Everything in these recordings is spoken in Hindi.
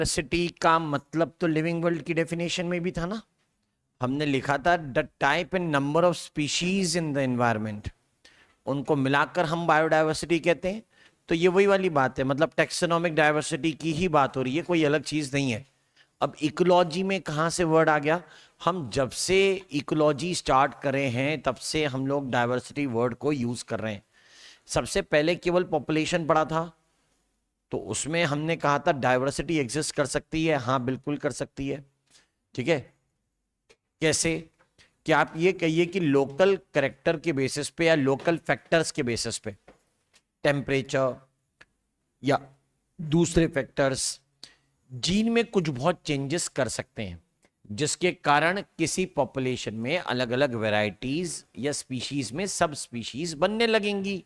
डाइवर्सिटी का मतलब तो लिविंग वर्ल्ड की डेफिनेशन में भी था ना, हमने लिखा था the type and number of species in the environment, उनको मिलाकर हम बायोडाइवर्सिटी कहते हैं। तो ये वही वाली बात है, मतलब टेक्सोनोमिक डाइवर्सिटी की ही बात हो रही है, कोई अलग चीज नहीं है। अब इकोलॉजी में कहाँ से वर्ड आ गया? हम जब से इकोलॉजी स्टार्ट करे हैं तब से हम लोग डाइवर्सिटी वर्ड को यूज कर रहे हैं। सबसे पहले केवल पॉपुलेशन पढ़ा था, तो उसमें हमने कहा था डाइवर्सिटी एग्जिस्ट कर सकती है, हाँ बिल्कुल कर सकती है। ठीक है, कैसे? कि आप ये कहिए कि लोकल करेक्टर के बेसिस पे या लोकल फैक्टर्स के बेसिस पे, टेम्परेचर या दूसरे फैक्टर्स, जीन में कुछ बहुत चेंजेस कर सकते हैं, जिसके कारण किसी पॉपुलेशन में अलग अलग वैरायटीज या स्पीशीज में सब स्पीशीज बनने लगेंगी।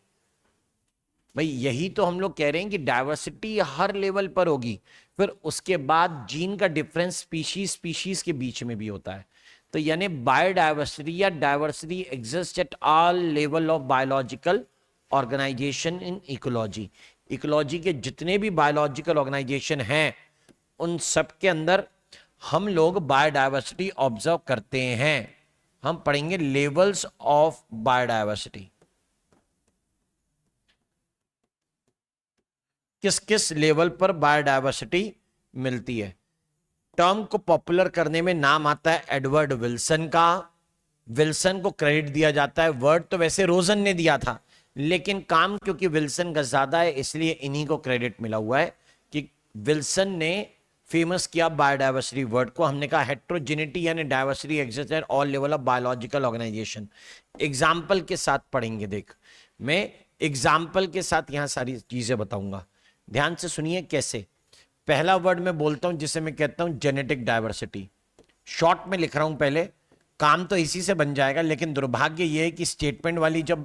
भाई यही तो हम लोग कह रहे हैं कि डाइवर्सिटी हर लेवल पर होगी, फिर उसके बाद जीन का डिफरेंस स्पीशीज स्पीशीज के बीच में भी होता है। तो यानी बायोडाइवर्सिटी या diversity exist at all level of biological organization in ecology. Ecology के जितने भी बायोलॉजिकल ऑर्गेनाइजेशन हैं उन सब के अंदर हम लोग बायोडाइवर्सिटी ऑब्जर्व करते हैं। हम पढ़ेंगे लेवल्स ऑफ बायोडाइवर्सिटी, किस किस लेवल पर बायोडाइवर्सिटी मिलती है। टर्म को पॉपुलर करने में नाम आता है एडवर्ड विल्सन का। विल्सन को क्रेडिट दिया जाता है, वर्ड तो वैसे रोजन ने दिया था, लेकिन काम क्योंकि विल्सन का ज्यादा है इसलिए इन्हीं को क्रेडिट मिला हुआ है कि विल्सन ने फेमस किया बायोडाइवर्सिटी वर्ड को। हमने कहा हेट्रोजेनिटी यानी diversity exist at all level of biological organization. Example के साथ पढ़ेंगे, देख मैं एग्जाम्पल के साथ यहां सारी चीजें बताऊंगा, ध्यान से सुनिए कैसे। पहला वर्ड मैं बोलता हूं जिसे मैं कहता हूं जेनेटिक डाइवर्सिटी, शॉर्ट में लिख रहा हूं पहले, काम तो इसी से बन जाएगा, लेकिन दुर्भाग्य यह है कि स्टेटमेंट वाली जब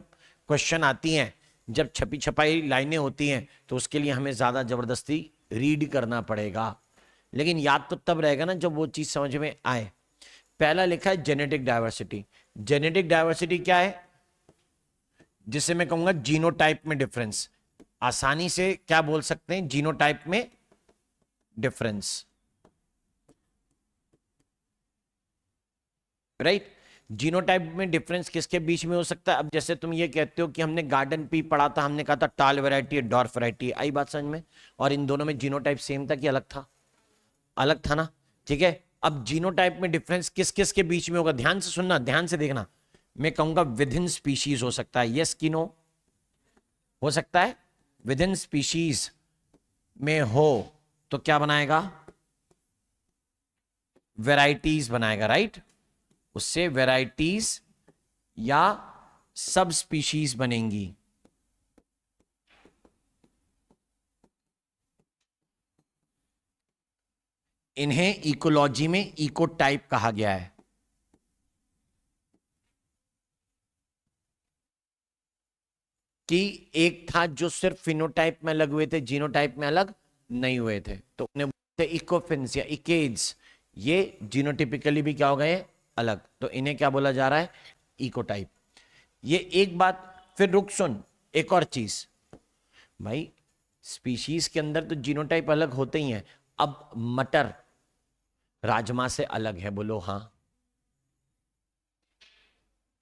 क्वेश्चन आती हैं, जब छपी छपाई लाइनें होती हैं, तो उसके लिए हमें ज्यादा जबरदस्ती रीड करना पड़ेगा, लेकिन याद तो तब रहेगा ना जब वो चीज समझ में आए। पहला लिखा है जेनेटिक डाइवर्सिटी। जेनेटिक डाइवर्सिटी क्या है? जिसे मैं कहूंगा जीनोटाइप में डिफरेंस। आसानी से क्या बोल सकते हैं? जीनोटाइप में डिफरेंस, राइट। जीनोटाइप में डिफरेंस किसके बीच में हो सकता है? अब जैसे तुम ये कहते हो कि हमने गार्डन पी पढ़ा था, हमने कहा था टाल वैरायटी है डॉर्फ वैरायटी है, आई बात समझ में? और इन दोनों में जीनोटाइप सेम था कि अलग था? अलग था ना। ठीक है, अब जीनोटाइप में डिफरेंस किस किस के बीच में होगा? ध्यान से सुनना, ध्यान से देखना। मैं कहूंगा विद इन स्पीशीज हो सकता है, यस कि नो? हो सकता है विद इन स्पीशीज में हो तो क्या बनाएगा? वैरायटीज बनाएगा, राइट। उससे वैरायटीज या सब स्पीशीज बनेंगी। इन्हें इकोलॉजी में इकोटाइप कहा गया है। कि एक था जो सिर्फ फिनोटाइप में अलग हुए थे, जीनोटाइप में अलग नहीं हुए थे, तो उन्हें बोलते इकोफिन्स या इकेड्स। ये जीनोटिपिकली भी क्या हो गए? अलग, तो इन्हें क्या बोला जा रहा है? इकोटाइप। ये एक बात। फिर रुक सुन, एक और चीज भाई, स्पीशीज के अंदर तो जीनोटाइप अलग होते ही हैं। अब मटर राजमा से अलग है, बोलो हाँ।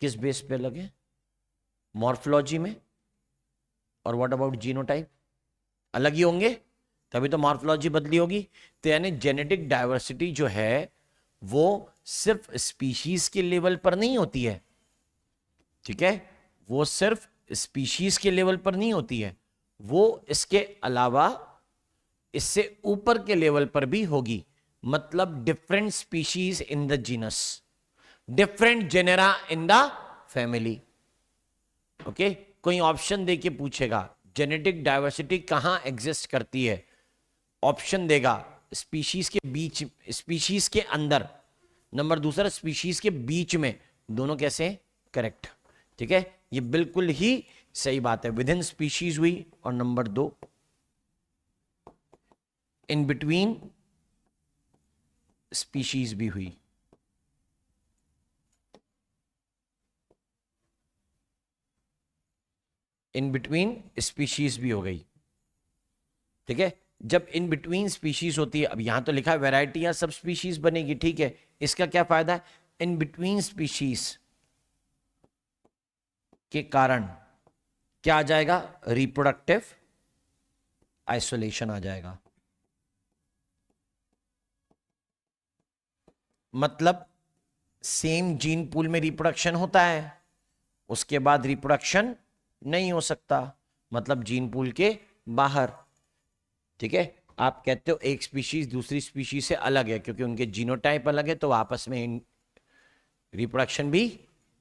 किस बेस पे अलग है? मॉर्फोलॉजी में। और व्हाट अबाउट जीनोटाइप? अलग ही होंगे, तभी तो मॉर्फोलॉजी बदली होगी। तो यानी जेनेटिक डाइवर्सिटी जो है वो सिर्फ स्पीशीज के लेवल पर नहीं होती है, ठीक है? वो सिर्फ स्पीशीज के लेवल पर नहीं होती है, वो इसके अलावा इससे ऊपर के लेवल पर भी होगी। मतलब different species in the genus, different genera in the family. Okay, कोई ऑप्शन देके पूछेगा जेनेटिक डाइवर्सिटी कहां एग्जिस्ट करती है, ऑप्शन देगा स्पीशीज के बीच, स्पीशीज के अंदर, नंबर दूसरा स्पीशीज के बीच में, दोनों कैसे? करेक्ट, ठीक है, ये बिल्कुल ही सही बात है। विद इन स्पीशीज हुई, और नंबर दो इन बिटवीन स्पीशीज भी हुई। इन बिटवीन स्पीशीज भी हो गई, ठीक है। जब इन बिटवीन स्पीशीज होती है, अब यहां तो लिखा है वैरायटी या सब स्पीशीज बनेगी, ठीक है, इसका क्या फायदा है, इन बिटवीन स्पीशीज के कारण क्या आ जाएगा, रिप्रोडक्टिव आइसोलेशन आ जाएगा। मतलब सेम जीन पूल में रिप्रोडक्शन होता है, उसके बाद रिप्रोडक्शन नहीं हो सकता, मतलब जीन पूल के बाहर। ठीक है, आप कहते हो एक स्पीशीज दूसरी स्पीशीज से अलग है क्योंकि उनके जीनोटाइप अलग है, तो आपस में रिप्रोडक्शन भी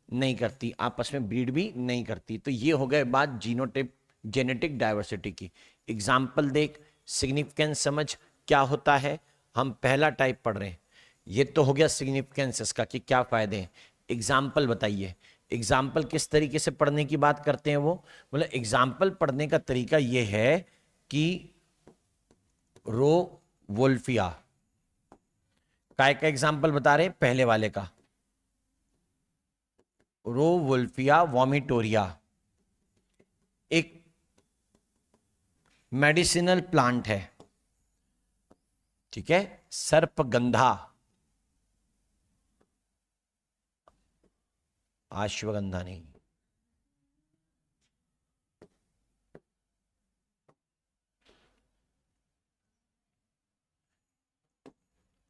नहीं करती, आपस में ब्रीड भी नहीं करती। तो ये हो गए बात जीनोटाइप जेनेटिक डाइवर्सिटी की। एग्जाम्पल देख, सिग्निफिकेंस समझ क्या होता है। हम पहला टाइप पढ़ रहे हैं, ये तो हो गया सिग्निफिकेंस इसका कि क्या फायदे हैं। एग्जाम्पल बताइए, एग्जाम्पल किस तरीके से पढ़ने की बात करते हैं वो, मतलब एग्जाम्पल पढ़ने का तरीका ये है कि रो वोल्फिया काय का एग्जाम्पल बता रहे हैं, पहले वाले का, रो वोल्फिया वॉमिटोरिया एक मेडिसिनल प्लांट है, ठीक है, सर्पगंधा, अश्वगंधा नहीं,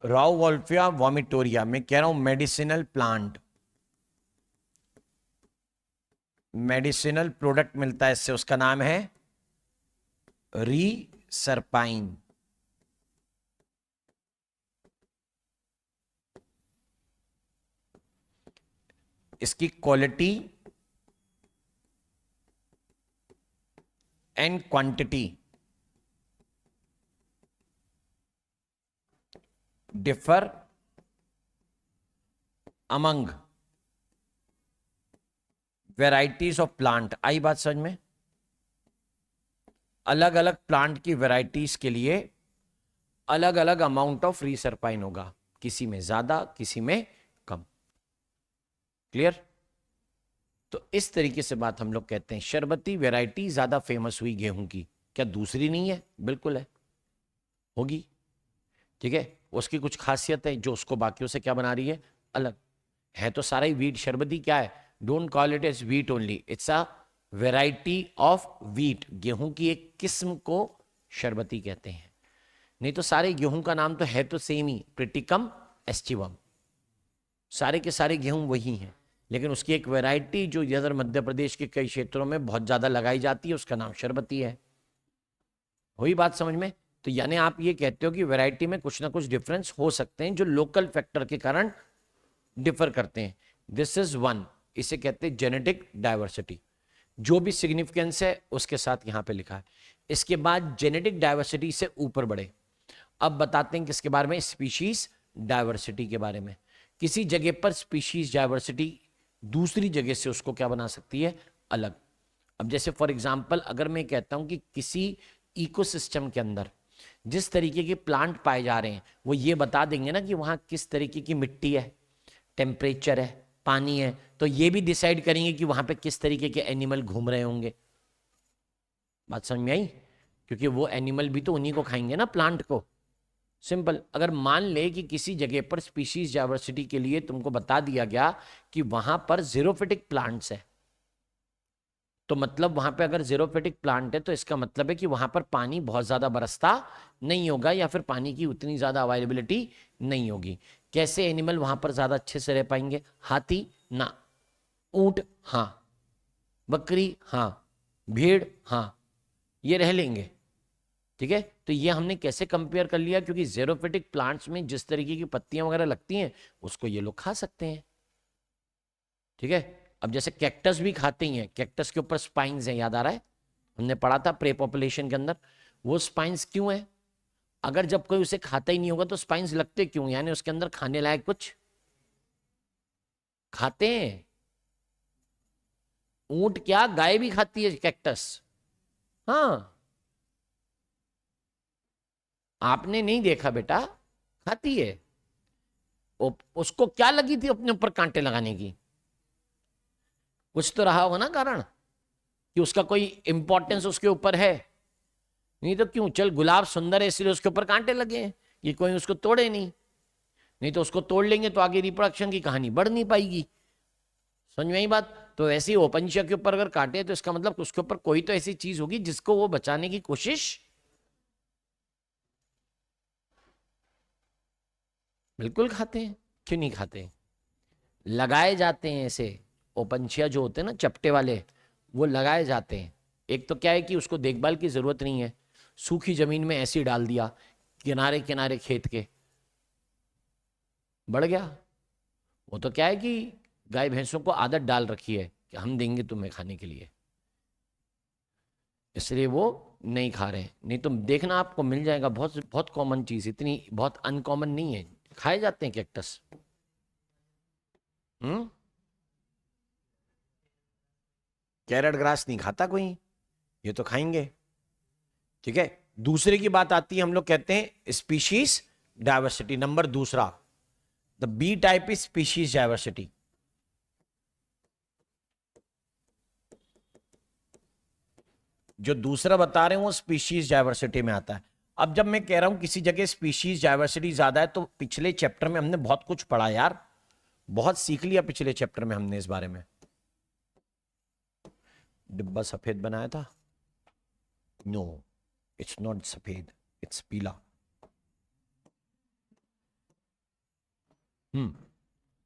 राउ वोल्फिया वॉमिटोरिया, मैं कह रहा हूं मेडिसिनल प्लांट, मेडिसिनल प्रोडक्ट मिलता है इससे, उसका नाम है री सरपाइन। इसकी quality and quantity differ among varieties of plant. आई बात समझ में, अलग अलग प्लांट की वेराइटीज के लिए अलग अलग अमाउंट ऑफ रीसरपाइन होगा, किसी में ज्यादा किसी में कम। क्लियर? तो इस तरीके से बात हम लोग कहते हैं शरबती वैरायटी ज्यादा फेमस हुई गेहूं की, क्या दूसरी नहीं है? बिल्कुल है, होगी, ठीक है, उसकी कुछ खासियत है जो उसको बाकियों से क्या बना रही है, अलग है। तो सारा ही वीट, शरबती क्या है, don't call it as wheat only, it's a variety of wheat, गेहूं की एक किस्म को शरबती कहते हैं। नहीं तो सारे गेहूं का नाम तो है तो सेम ही, प्रिटिकम एस्टिवम, सारे के सारे गेहूं वही हैं, लेकिन उसकी एक वैरायटी जो इधर मध्य प्रदेश के कई क्षेत्रों में बहुत ज्यादा लगाई जाती है, उसका नाम शरबती है। वही बात समझ में? तो यानी आप ये कहते हो कि वैरायटी में कुछ ना कुछ डिफरेंस हो सकते हैं जो लोकल फैक्टर के कारण डिफर करते हैं। दिस इज वन, इसे कहते हैं जेनेटिक डाइवर्सिटी। जो भी सिग्निफिकेंस है उसके साथ यहां पे लिखा है। इसके बाद जेनेटिक डाइवर्सिटी से ऊपर बढ़े, अब बताते हैं किसके बारे में, स्पीशीज डाइवर्सिटी के बारे में। किसी जगह पर स्पीशीज डाइवर्सिटी दूसरी जगह से उसको क्या बना सकती है, अलग। अब जैसे फॉर एग्जांपल अगर मैं कहता हूं कि किसी इकोसिस्टम के अंदर जिस तरीके के प्लांट पाए जा रहे हैं वो ये बता देंगे ना कि वहां किस तरीके की मिट्टी है, टेम्परेचर है, पानी है, तो ये भी डिसाइड करेंगे कि वहां पे किस तरीके के एनिमल घूम रहे होंगे। बात समझ में आई? क्योंकि वो एनिमल भी तो उन्हीं को खाएंगे ना, प्लांट को। सिंपल, अगर मान ले कि किसी जगह पर स्पीशीज डाइवर्सिटी के लिए तुमको बता दिया गया कि वहां पर जीरोफिटिक प्लांट्स है, तो मतलब वहां पे अगर जीरोफिटिक प्लांट है तो इसका मतलब है कि वहां पर पानी बहुत ज्यादा बरसता नहीं होगा या फिर पानी की उतनी ज्यादा अवेलेबिलिटी नहीं होगी। कैसे एनिमल वहां पर ज्यादा अच्छे से रह पाएंगे? हाथी ना, ऊंट हाँ, बकरी हाँ, भेड़ हाँ, ये रह लेंगे। ठीक है, तो ये हमने कैसे कंपेयर कर लिया, क्योंकि जेरोफिटिक प्लांट्स में जिस तरीके की पत्तियां वगैरह लगती हैं उसको ये लोग खा सकते हैं। ठीक है, अब जैसे कैक्टस भी खाते ही हैं, कैक्टस के ऊपर स्पाइन्स हैं, याद आ रहा है, हमने पढ़ा था प्रे पॉपुलेशन के अंदर। वो स्पाइन्स क्यों है? अगर जब कोई उसे खाता ही नहीं होगा तो स्पाइन्स लगते क्यों, यानी उसके अंदर खाने लायक कुछ खाते हैं। ऊंट क्या, गाय भी खाती है कैक्टस, हाँ, आपने नहीं देखा बेटा, खाती है। उसको क्या लगी थी अपने ऊपर कांटे लगाने की? कुछ तो रहा होगा ना कारण, कि उसका कोई इंपॉर्टेंस उसके ऊपर है। नहीं तो क्यों, चल गुलाब सुंदर है इसलिए उसके ऊपर कांटे लगे हैं, ये कोई उसको तोड़े नहीं, नहीं तो उसको तोड़ लेंगे तो आगे रिप्रोडक्शन की कहानी बढ़ नहीं पाएगी। समझ में आई बात? तो ऐसे ही ओपनशिया के ऊपर अगर काटे तो इसका मतलब उसके ऊपर कोई तो ऐसी चीज होगी जिसको वो बचाने की कोशिश। बिल्कुल खाते हैं, क्यों नहीं खाते, लगाए जाते हैं ऐसे। ओपनशिया जो होते हैं ना चपटे वाले, वो लगाए जाते हैं। एक तो क्या है कि उसको देखभाल की जरूरत नहीं है, सूखी जमीन में ऐसे ही डाल दिया किनारे किनारे खेत के, बढ़ गया। वो तो क्या है कि गाय भैंसों को आदत डाल रखी है कि हम देंगे तुम्हें खाने के लिए, इसलिए वो नहीं खा रहे। नहीं तो देखना आपको मिल जाएगा, बहुत बहुत कॉमन चीज, इतनी बहुत अनकॉमन नहीं है, खाए जाते हैं कैक्टस। हम्म। कैरेट ग्रास नहीं खाता कोई, ये तो खाएंगे। ठीक है, दूसरे की बात आती है, हम लोग कहते हैं स्पीशीज डाइवर्सिटी। नंबर दूसरा, the B type is species diversity. जो दूसरा बता रहे हैं वो स्पीशीज डाइवर्सिटी में आता है। अब जब मैं कह रहा हूं किसी जगह स्पीशीज डाइवर्सिटी ज्यादा है, तो पिछले चैप्टर में हमने बहुत कुछ पढ़ा यार, बहुत सीख लिया पिछले चैप्टर में हमने इस बारे में। डिब्बा सफेद बनाया था? नो, इट्स नॉट सफेद, इट्स पीला।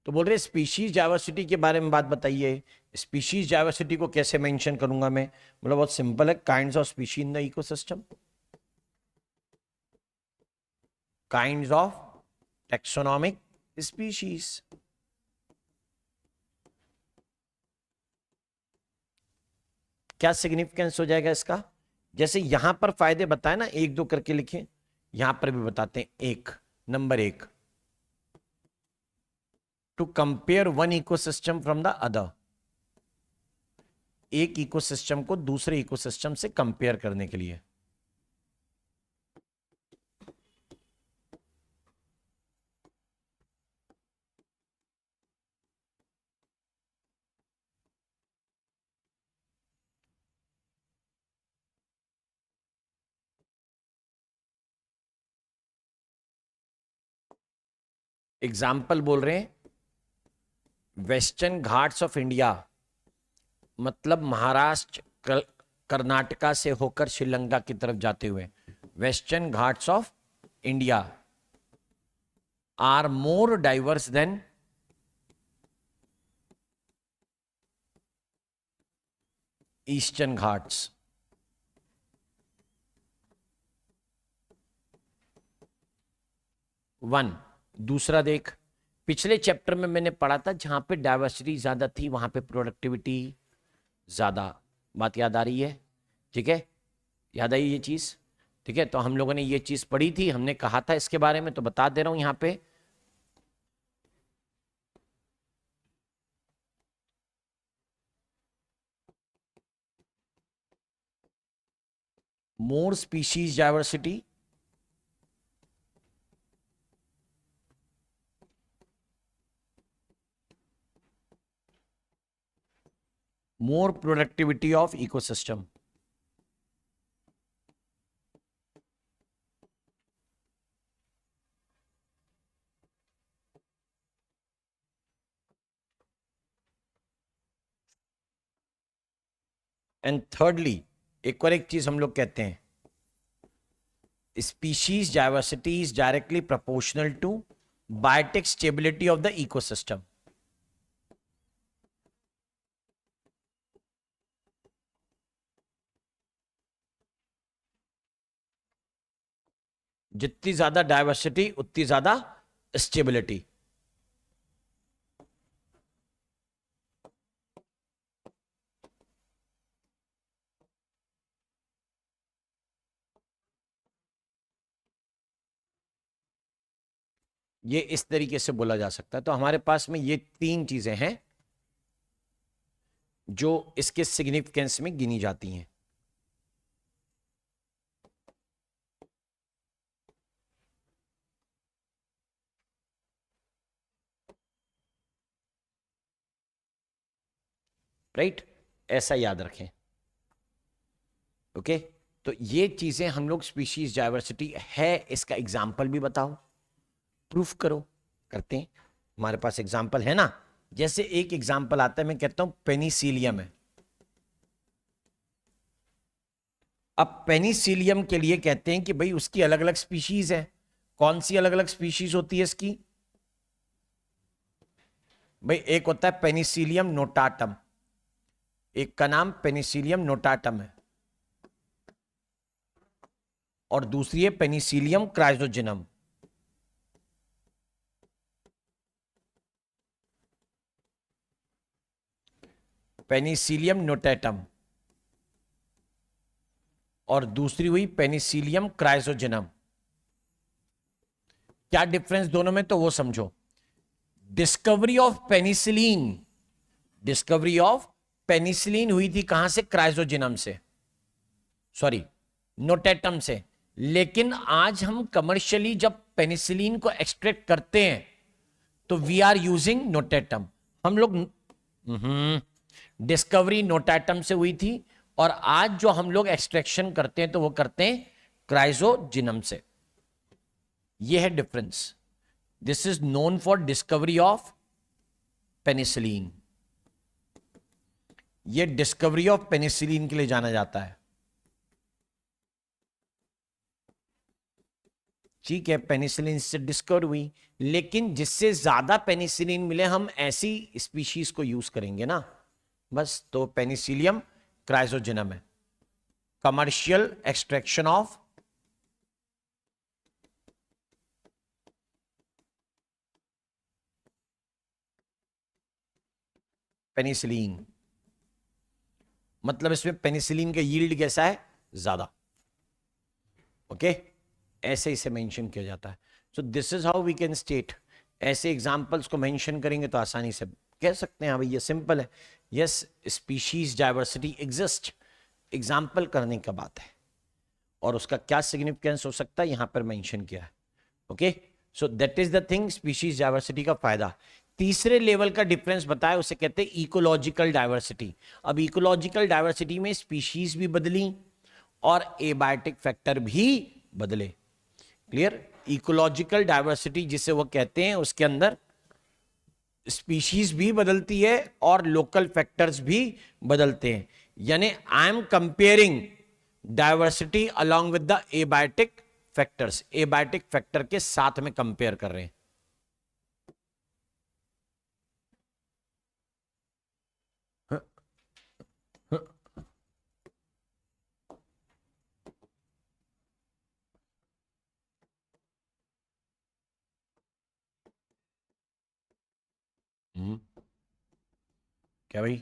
तो बोल रहे स्पीशीज डाइवर्सिटी के बारे में बात बताइए। स्पीशीज डाइवर्सिटी को कैसे मेंशन करूंगा मैं? मतलब बहुत सिंपल है, kinds of species in the ecosystem, kinds of taxonomic species. क्या सिग्निफिकेंस हो जाएगा इसका? जैसे यहां पर फायदे बताए ना, एक दो करके लिखे, यहां पर भी बताते हैं। एक, नंबर एक, to compare one ecosystem from the other. एक इकोसिस्टम को दूसरे इकोसिस्टम से कंपेयर करने के लिए। एग्जाम्पल बोल रहे हैं, वेस्टर्न घाट्स ऑफ इंडिया, मतलब महाराष्ट्र कर्नाटका से होकर श्रीलंका की तरफ जाते हुए Western Ghats of India are more diverse than Eastern Ghats. One. दूसरा देख, पिछले चैप्टर में मैंने पढ़ा था जहां पे डाइवर्सिटी ज्यादा थी वहां पे प्रोडक्टिविटी ज्यादा। बात याद आ रही है? ठीक है, याद आई ये चीज? ठीक है, तो हम लोगों ने ये चीज पढ़ी थी, हमने कहा था इसके बारे में, तो बता दे रहा हूं यहां पे। More species diversity, more productivity of ecosystem. And thirdly, एक और एक चीज हम लोग कहते हैं, species diversity is directly proportional to biotic stability of the ecosystem. जितनी ज्यादा डाइवर्सिटी उतनी ज्यादा स्टेबिलिटी। ये इस तरीके से बोला जा सकता है। तो हमारे पास में ये तीन चीजें हैं जो इसके सिग्निफिकेंस में गिनी जाती हैं। राइट, ऐसा याद रखें। ओके। तो ये चीजें हम लोग स्पीशीज डाइवर्सिटी है, इसका एग्जाम्पल भी बताओ, प्रूफ करो। करते हैं, हमारे पास एग्जाम्पल है ना। जैसे एक एग्जाम्पल आता है, मैं कहता हूं पेनिसिलियम है। अब पेनिसिलियम के लिए कहते हैं कि भाई उसकी अलग अलग स्पीशीज है। कौन सी अलग अलग स्पीशीज होती है इसकी? भाई एक होता है पेनिसिलियम नोटाटम, एक का नाम पेनिसिलियम नोटाटम है, और दूसरी है पेनिसिलियम क्राइजोजेनम। पेनिसिलियम नोटाटम और दूसरी हुई पेनिसिलियम क्राइजोजेनम। क्या डिफरेंस दोनों में, तो वो समझो। Discovery of penicillin, discovery of penicillin हुई थी कहां से? क्राइजोजेनम से, सॉरी नोटेटम से। लेकिन आज हम कमर्शियली जब पेनिसिलिन को एक्सट्रैक्ट करते हैं तो वी आर यूजिंग नोटेटम। हम लोग डिस्कवरी नोटेटम से हुई थी, और आज जो हम लोग एक्सट्रैक्शन करते हैं तो वो करते हैं क्राइजोजेनम से। ये है difference. This is known for discovery of penicillin. ये डिस्कवरी ऑफ पेनिसिलिन के लिए जाना जाता है। ठीक है, पेनिसिलिन से डिस्कवर हुई, लेकिन जिससे ज्यादा पेनिसिलिन मिले हम ऐसी स्पीशीज को यूज करेंगे ना, बस। तो पेनिसिलियम क्राइजोजेनम है, कमर्शियल एक्सट्रैक्शन ऑफ पेनिसिलिन। मतलब इसमें पेनिसिलिन का यील्ड कैसा है? ज्यादा। ओके, ऐसे इसे मेंशन किया जाता है। So this is how we can state. ऐसे एग्जांपल्स को मेंशन करेंगे तो आसानी से कह सकते हैं, हाँ भाई ये सिंपल है, yes species diversity exist. Example करने का बात है, और उसका क्या सिग्निफिकेंस हो सकता है यहां पर मेंशन किया है। Okay, so that is the thing, species diversity का फायदा। तीसरे लेवल का डिफरेंस बताया, उसे कहते हैं इकोलॉजिकल डाइवर्सिटी। अब इकोलॉजिकल डाइवर्सिटी में स्पीशीज भी बदली और एबायोटिक फैक्टर भी बदले। क्लियर? इकोलॉजिकल डाइवर्सिटी जिसे वो कहते हैं, उसके अंदर स्पीशीज भी बदलती है और लोकल फैक्टर्स भी बदलते हैं। यानी I am comparing diversity along with the abiotic factors, abiotic factor के साथ में कंपेयर कर रहे हैं। क्या भाई?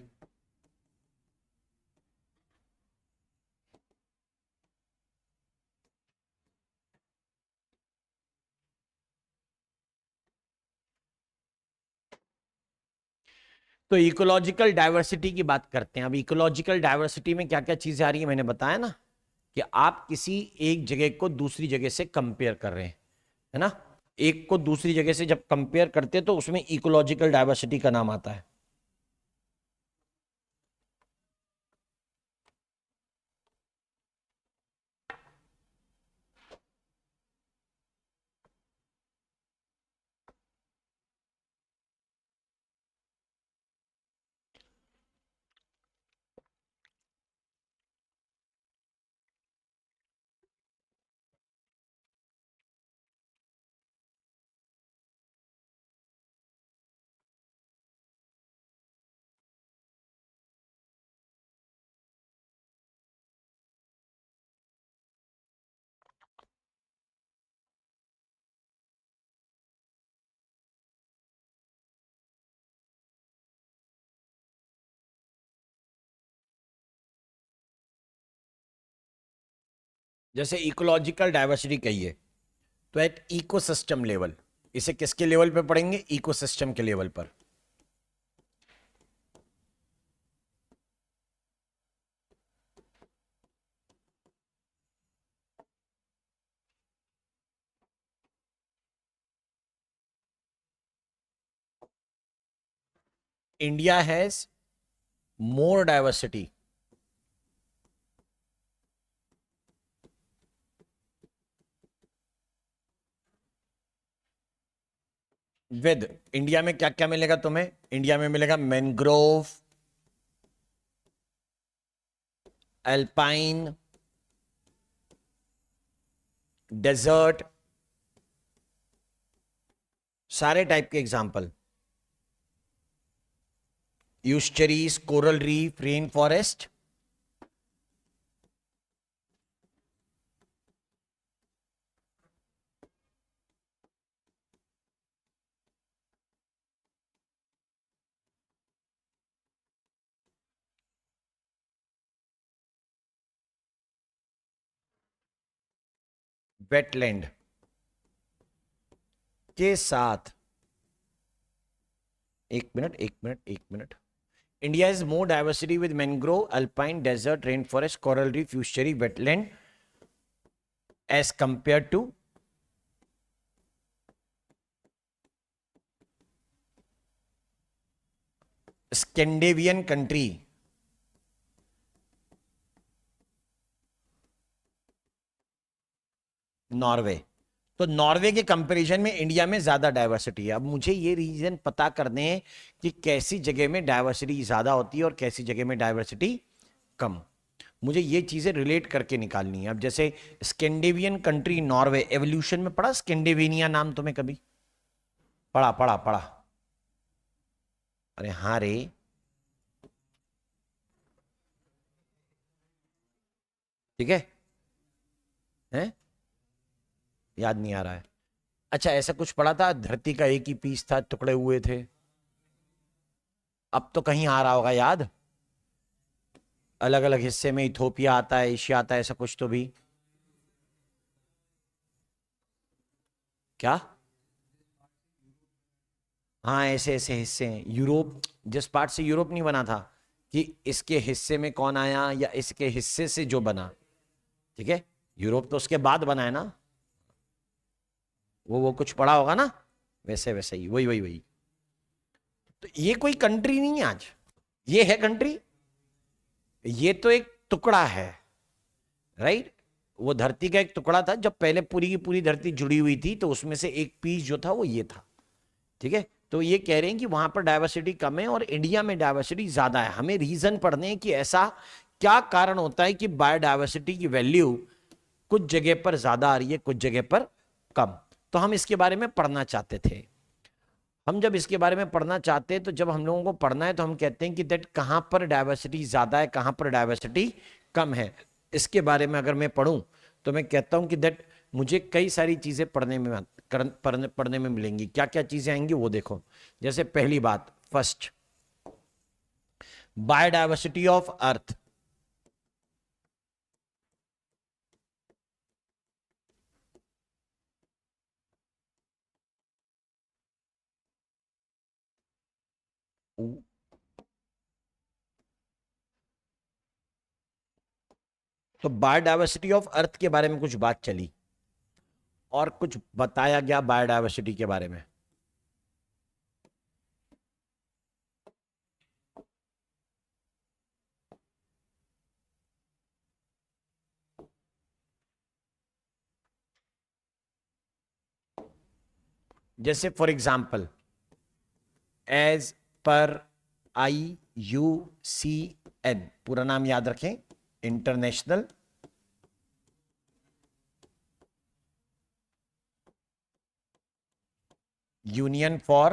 तो इकोलॉजिकल डाइवर्सिटी की बात करते हैं। अब इकोलॉजिकल डाइवर्सिटी में क्या क्या चीजें आ रही है, मैंने बताया ना कि आप किसी एक जगह को दूसरी जगह से कंपेयर कर रहे हैं, है ना। एक को दूसरी जगह से जब कंपेयर करते हैं तो उसमें इकोलॉजिकल डाइवर्सिटी का नाम आता है। जैसे इकोलॉजिकल डाइवर्सिटी कहिए तो एट इकोसिस्टम लेवल, इसे किसके लेवल पे पढ़ेंगे? इकोसिस्टम के लेवल पर। India has more diversity with India में क्या क्या मिलेगा तुम्हें? इंडिया में मिलेगा मैंग्रोव, अल्पाइन, डेजर्ट, सारे टाइप के example, estuaries, coral reef, rain forest, wetland के साथ, एक minute, India is more diversity with mangrove, alpine, desert, rain forest, coral reef, estuary, wetland as compare to Scandinavian country. Norway. तो नॉर्वे के कंपैरिजन में इंडिया में ज्यादा डाइवर्सिटी है। अब मुझे ये रीजन पता करने हैं कि कैसी जगह में डाइवर्सिटी ज्यादा होती है और कैसी जगह में डाइवर्सिटी कम। मुझे ये चीजें रिलेट करके निकालनी है। अब जैसे स्कैंडिनेवियन कंट्री नॉर्वे, एवोल्यूशन में पढ़ा स्कैंडिनेविया नाम तुम्हें कभी? पढ़ा। अरे हाँ रे, ठीक है, याद नहीं आ रहा है। अच्छा, ऐसा कुछ पढ़ा था, धरती का एक ही पीस था, टुकड़े हुए थे। अब तो कहीं आ रहा होगा याद, अलग अलग हिस्से में इथोपिया आता है, एशिया आता है, ऐसा कुछ तो भी। क्या? हाँ, ऐसे ऐसे हिस्से हैं। यूरोप, जिस पार्ट से यूरोप नहीं बना था कि इसके हिस्से में कौन आया या इसके हिस्से से जो बना, ठीक है, यूरोप तो उसके बाद बना है ना। वो कुछ पढ़ा होगा ना, वैसे वैसे ही, वही। तो ये कोई कंट्री नहीं है आज, ये है कंट्री, ये तो एक टुकड़ा है, राइट। वो धरती का एक टुकड़ा था, जब पहले पूरी की पूरी धरती जुड़ी हुई थी तो उसमें से एक पीस जो था वो ये था, ठीक है। तो ये कह रहे हैं कि वहां पर डाइवर्सिटी कम है और इंडिया में डाइवर्सिटी ज्यादा है। हमें रीजन पढ़ने हैं कि ऐसा क्या कारण होता है कि बायोडाइवर्सिटी की वैल्यू कुछ जगह पर ज्यादा आ रही है, कुछ जगह पर कम। तो हम इसके बारे में पढ़ना चाहते थे। हम जब इसके बारे में पढ़ना चाहते हैं तो जब हम लोगों को पढ़ना है तो हम कहते हैं कि दैट कहां पर डाइवर्सिटी ज्यादा है, कहां पर डाइवर्सिटी कम है। इसके बारे में अगर मैं पढ़ूं तो मैं कहता हूं कि दैट मुझे कई सारी चीजें पढ़ने में मिलेंगी। क्या क्या चीजें आएंगी वो देखो। जैसे पहली बात, फर्स्ट, बायोडाइवर्सिटी ऑफ अर्थ। तो बायोडाइवर्सिटी ऑफ अर्थ के बारे में कुछ बात चली और कुछ बताया गया बायोडाइवर्सिटी के बारे में। जैसे फॉर एग्जाम्पल, एज पर IUCN, पूरा नाम याद रखें, International Union for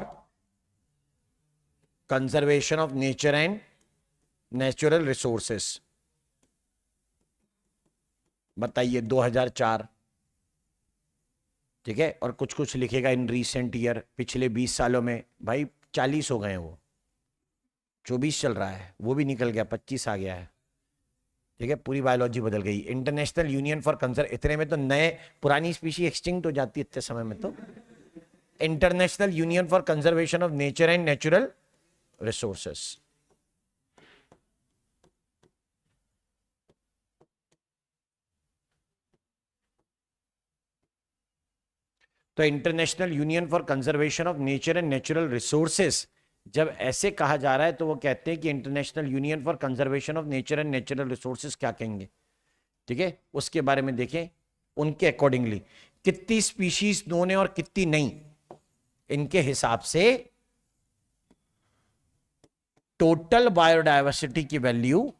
Conservation of Nature and Natural Resources. बताइए 2004, ठीक है। और कुछ कुछ लिखेगा इन रीसेंट ईयर, पिछले 20 सालों में। भाई 40 हो गए हैं, वो 24 चल रहा है, वो भी निकल गया, 25 आ गया है, ठीक है। पूरी बायोलॉजी बदल गई। इंटरनेशनल यूनियन फॉर कंजर्व, इतने में तो नए पुरानी स्पीशी एक्सटिंक्ट हो जाती है इतने समय में। तो International Union for Conservation of Nature and Natural Resources. तो International Union for Conservation of Nature and Natural Resources, जब ऐसे कहा जा रहा है तो वो कहते हैं कि international Union for Conservation of Nature and Natural resources क्या कहेंगे, ठीक है। उसके बारे में देखें, उनके अकॉर्डिंगली कितनी स्पीशीज नोन है और कितनी नहीं। इनके हिसाब से टोटल बायोडायवर्सिटी की वैल्यू,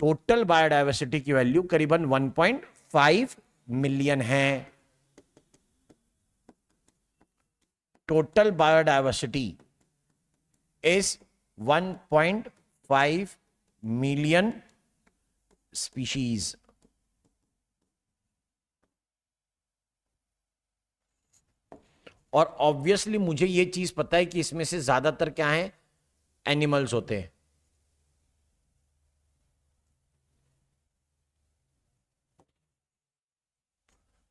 टोटल बायोडायवर्सिटी की वैल्यू करीबन 1.5 मिलियन है। Total biodiversity is 1.5 million species. और ऑब्वियसली मुझे ये चीज पता है कि इसमें से ज्यादातर क्या है, एनिमल्स होते हैं।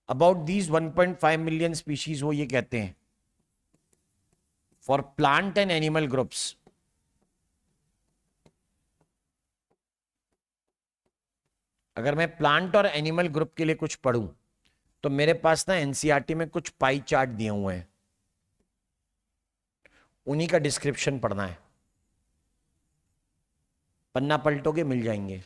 अबाउट दीज 1.5 मिलियन स्पीशीज वो ये कहते हैं for plant and animal groups, अगर मैं प्लांट और एनिमल ग्रुप के लिए कुछ पढ़ूं तो मेरे पास ना एनसीईआरटी में कुछ पाई चार्ट दिए हुए हैं, उन्हीं का डिस्क्रिप्शन पढ़ना है। पन्ना पलटोगे मिल जाएंगे।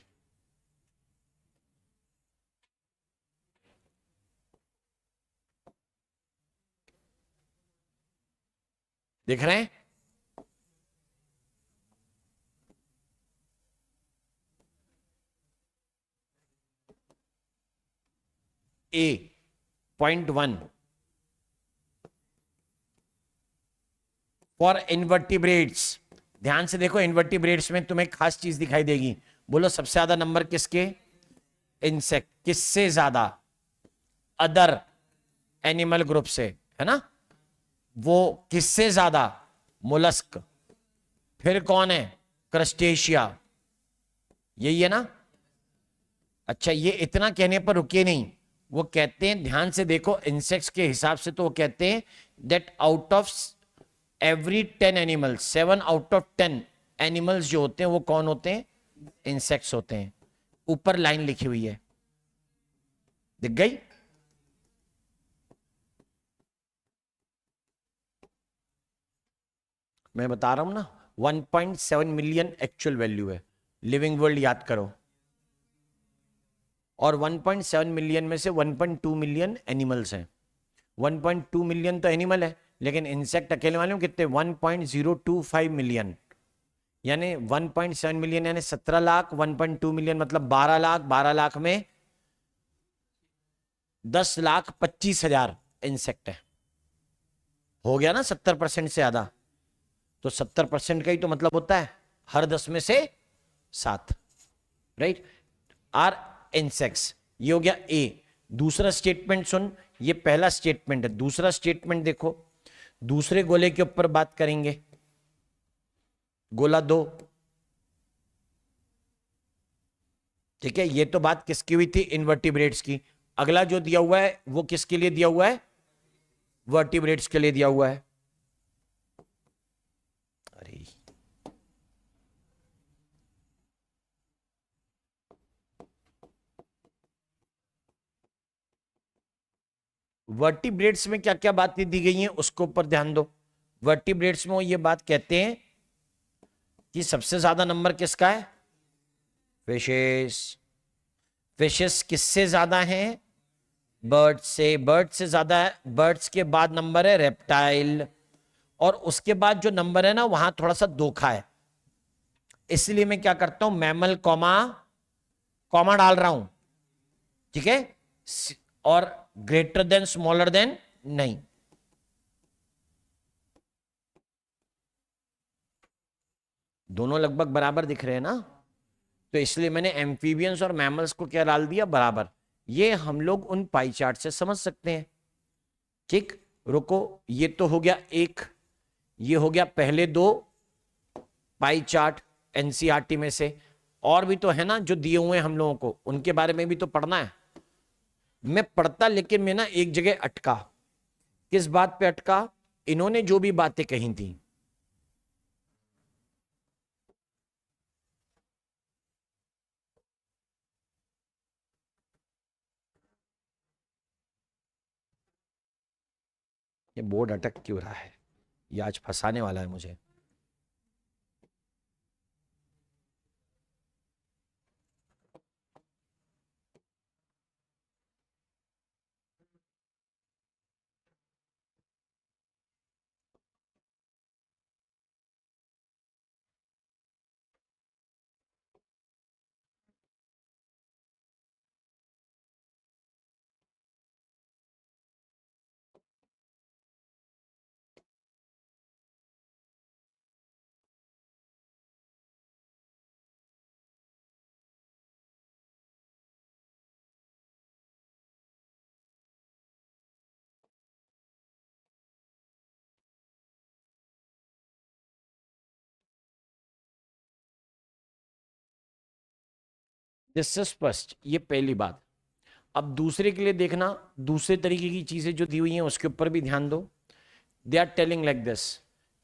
देख रहे हैं? A.1 for invertebrates. ध्यान से देखो, इनवर्टिब्रेट्स में तुम्हें खास चीज दिखाई देगी। बोलो सबसे ज्यादा नंबर किसके? इंसेक्ट। किससे ज्यादा? अदर एनिमल ग्रुप से, है ना। वो किससे ज्यादा? मोलस्क। फिर कौन है? क्रस्टेशिया। यही है ना। अच्छा, ये इतना कहने पर रुके नहीं, वो कहते हैं, ध्यान से देखो, इंसेक्ट्स के हिसाब से तो वो कहते हैं that out of every 10 animals, 7 out of 10 animals जो होते हैं वो कौन होते हैं? इंसेक्ट्स होते हैं। ऊपर लाइन लिखी हुई है, दिख गई? मैं बता रहा हूं ना, 1.7 मिलियन एक्चुअल वैल्यू है। लिविंग वर्ल्ड याद करो। और 1.7 मिलियन में से 1.2 मिलियन एनिमल्स हैं। 1.2 मिलियन तो एनिमल है, लेकिन इंसेक्ट अकेले वाले कितने? 1.025 मिलियन। यानी 1.7 मिलियन यानी 17 लाख, 1.2 मिलियन मतलब 12 लाख, 12 लाख में 10,25,000 इंसेक्ट है। हो गया ना 70% से ज्यादा। तो 70% का ही तो मतलब होता है हर 10 में से 7, राइट? Are insects. ये हो गया ए। दूसरा स्टेटमेंट सुन, ये पहला स्टेटमेंट है। दूसरा स्टेटमेंट देखो, दूसरे गोले के ऊपर बात करेंगे। गोला 2, ठीक है। ये तो बात किसकी हुई थी? इनवर्टिब्रेट्स की। अगला जो दिया हुआ है वो किसके लिए दिया हुआ है? वर्टिब्रेट्स के लिए दिया हुआ है। अरे वर्टिब्रेट्स में क्या क्या बातें दी गई हैं उसको ऊपर ध्यान दो। वर्टिब्रेट्स में वो ये बात कहते हैं कि सबसे ज्यादा नंबर किसका है? फिशेस। फिशेस किससे ज्यादा है? बर्ड्स से। बर्ड्स से ज्यादा है। बर्ड्स के बाद नंबर है रेप्टाइल, और उसके बाद जो नंबर है ना वहां थोड़ा सा धोखा है, इसलिए मैं क्या करता हूं, मैमल कॉमा कॉमा डाल रहा हूं, ठीक है। और ग्रेटर देन स्मॉलर देन नहीं। दोनों लगभग बराबर दिख रहे हैं ना, तो इसलिए मैंने एम्फीबियंस और मैमल्स को क्या डाल दिया? बराबर। ये हम लोग उन पाई चार्ट से समझ सकते हैं। ठीक, रुको, ये तो हो गया एक। ये हो गया पहले दो पाई चार्ट एनसीईआरटी में से। और भी तो है ना जो दिए हुए हैं हम लोगों को, उनके बारे में भी तो पढ़ना है। मैं पढ़ता, लेकिन मैं ना एक जगह अटका। किस बात पे अटका? इन्होंने जो भी बातें कही थी, ये बोर्ड अटक क्यों रहा है? ये आज फंसाने वाला है मुझे। जिससे स्पष्ट, ये पहली बात। अब दूसरे के लिए देखना, दूसरे तरीके की चीजें जो दी हुई हैं उसके ऊपर भी ध्यान दो। They are telling like this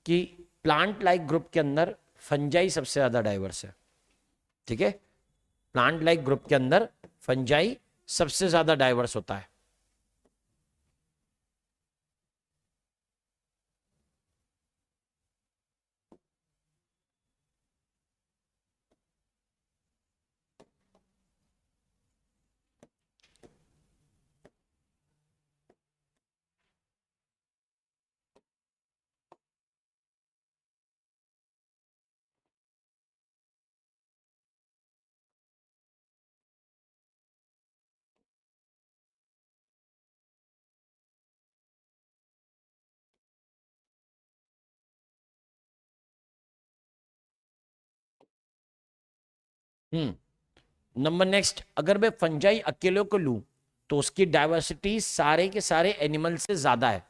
कि प्लांट लाइक ग्रुप के अंदर फंजाई सबसे ज्यादा डाइवर्स है। ठीक है, प्लांट लाइक ग्रुप के अंदर फंजाई सबसे ज्यादा डाइवर्स होता है। नंबर नेक्स्ट, अगर मैं फंजाई अकेले को लूं तो उसकी डाइवर्सिटी सारे के सारे एनिमल से ज्यादा है।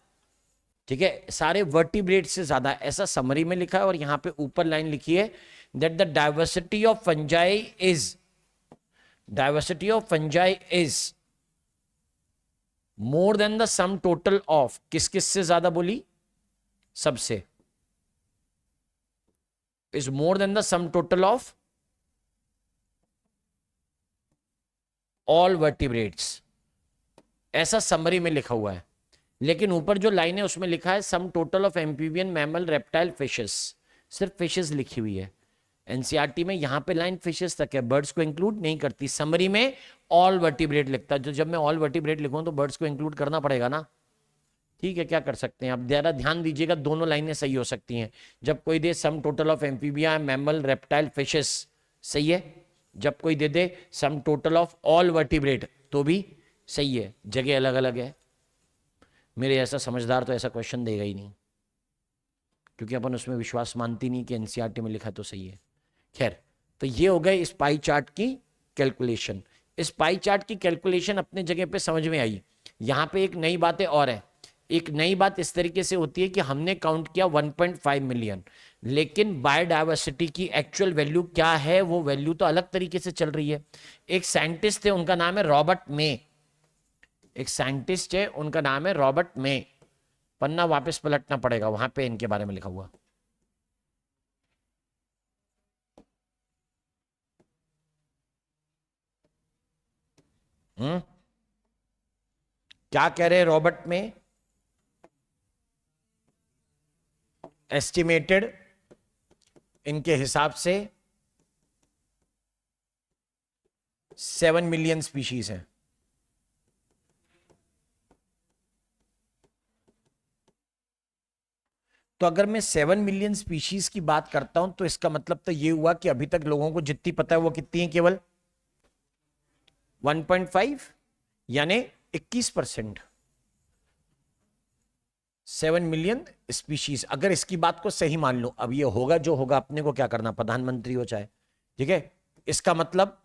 ठीक है, सारे वर्टिब्रेट से ज्यादा है, ऐसा समरी में लिखा है। और यहां पे ऊपर लाइन लिखी है that the diversity of fungi is more than the some total of, किस किस से ज्यादा बोली, सबसे, is more than the some total of all vertebrates, ऐसा समरी में लिखा हुआ है। लेकिन ऊपर जो लाइन है उसमें लिखा है सम total of amphibian, mammal, reptile, fishes, सिर्फ फिशेस लिखी हुई है। एनसीईआरटी में यहां पे लाइन फिशेस तक है, बर्ड्स को इंक्लूड नहीं करती। समरी में ऑल वर्टिब्रेट लिखता है, जो जब मैं ऑल वर्टिब्रेट लिखूं तो बर्ड्स को इंक्लूड करना पड़ेगा ना। ठीक है, क्या कर सकते हैं। अब जरा ध्यान दीजिएगा, दोनों लाइनें सही हो सकती हैं। जब कोई the sum total of amphibia, mammal, reptile, fishes, सही है। जब कोई the the sum total of all vertebrate तो भी सही है, जगह अलग अलग है। मेरे ऐसा समझदार तो ऐसा क्वेश्चन देगा ही नहीं, क्योंकि अपन उसमें विश्वास मानती नहीं कि एनसीईआरटी में लिखा तो सही है। खैर, तो ये हो गए इस पाई चार्ट की कैलकुलेशन। इस पाई चार्ट की कैलकुलेशन अपने जगह पे समझ में आई। यहां पे एक नई बातें और है। एक नई बात इस तरीके से होती है कि हमने काउंट किया 1.5 मिलियन, लेकिन बायोडायवर्सिटी की एक्चुअल वैल्यू क्या है, वो वैल्यू तो अलग तरीके से चल रही है। एक साइंटिस्ट थे, उनका नाम है रॉबर्ट मे। एक साइंटिस्ट है, उनका नाम है रॉबर्ट मे। पन्ना वापस पलटना पड़ेगा, वहां पे इनके बारे में लिखा हुआ। क्या कह रहे हैं रॉबर्ट में, एस्टिमेटेड इनके हिसाब से 7 मिलियन स्पीशीज हैं। तो अगर मैं 7 मिलियन स्पीशीज की बात करता हूं तो इसका मतलब तो ये हुआ कि अभी तक लोगों को जितनी पता है वो कितनी है, केवल 1.5, यानी 21%। 7 मिलियन स्पीशीज, अगर इसकी बात को सही मान लो, अब ये होगा जो होगा, अपने को क्या करना, प्रधानमंत्री हो चाहे, ठीक है। इसका मतलब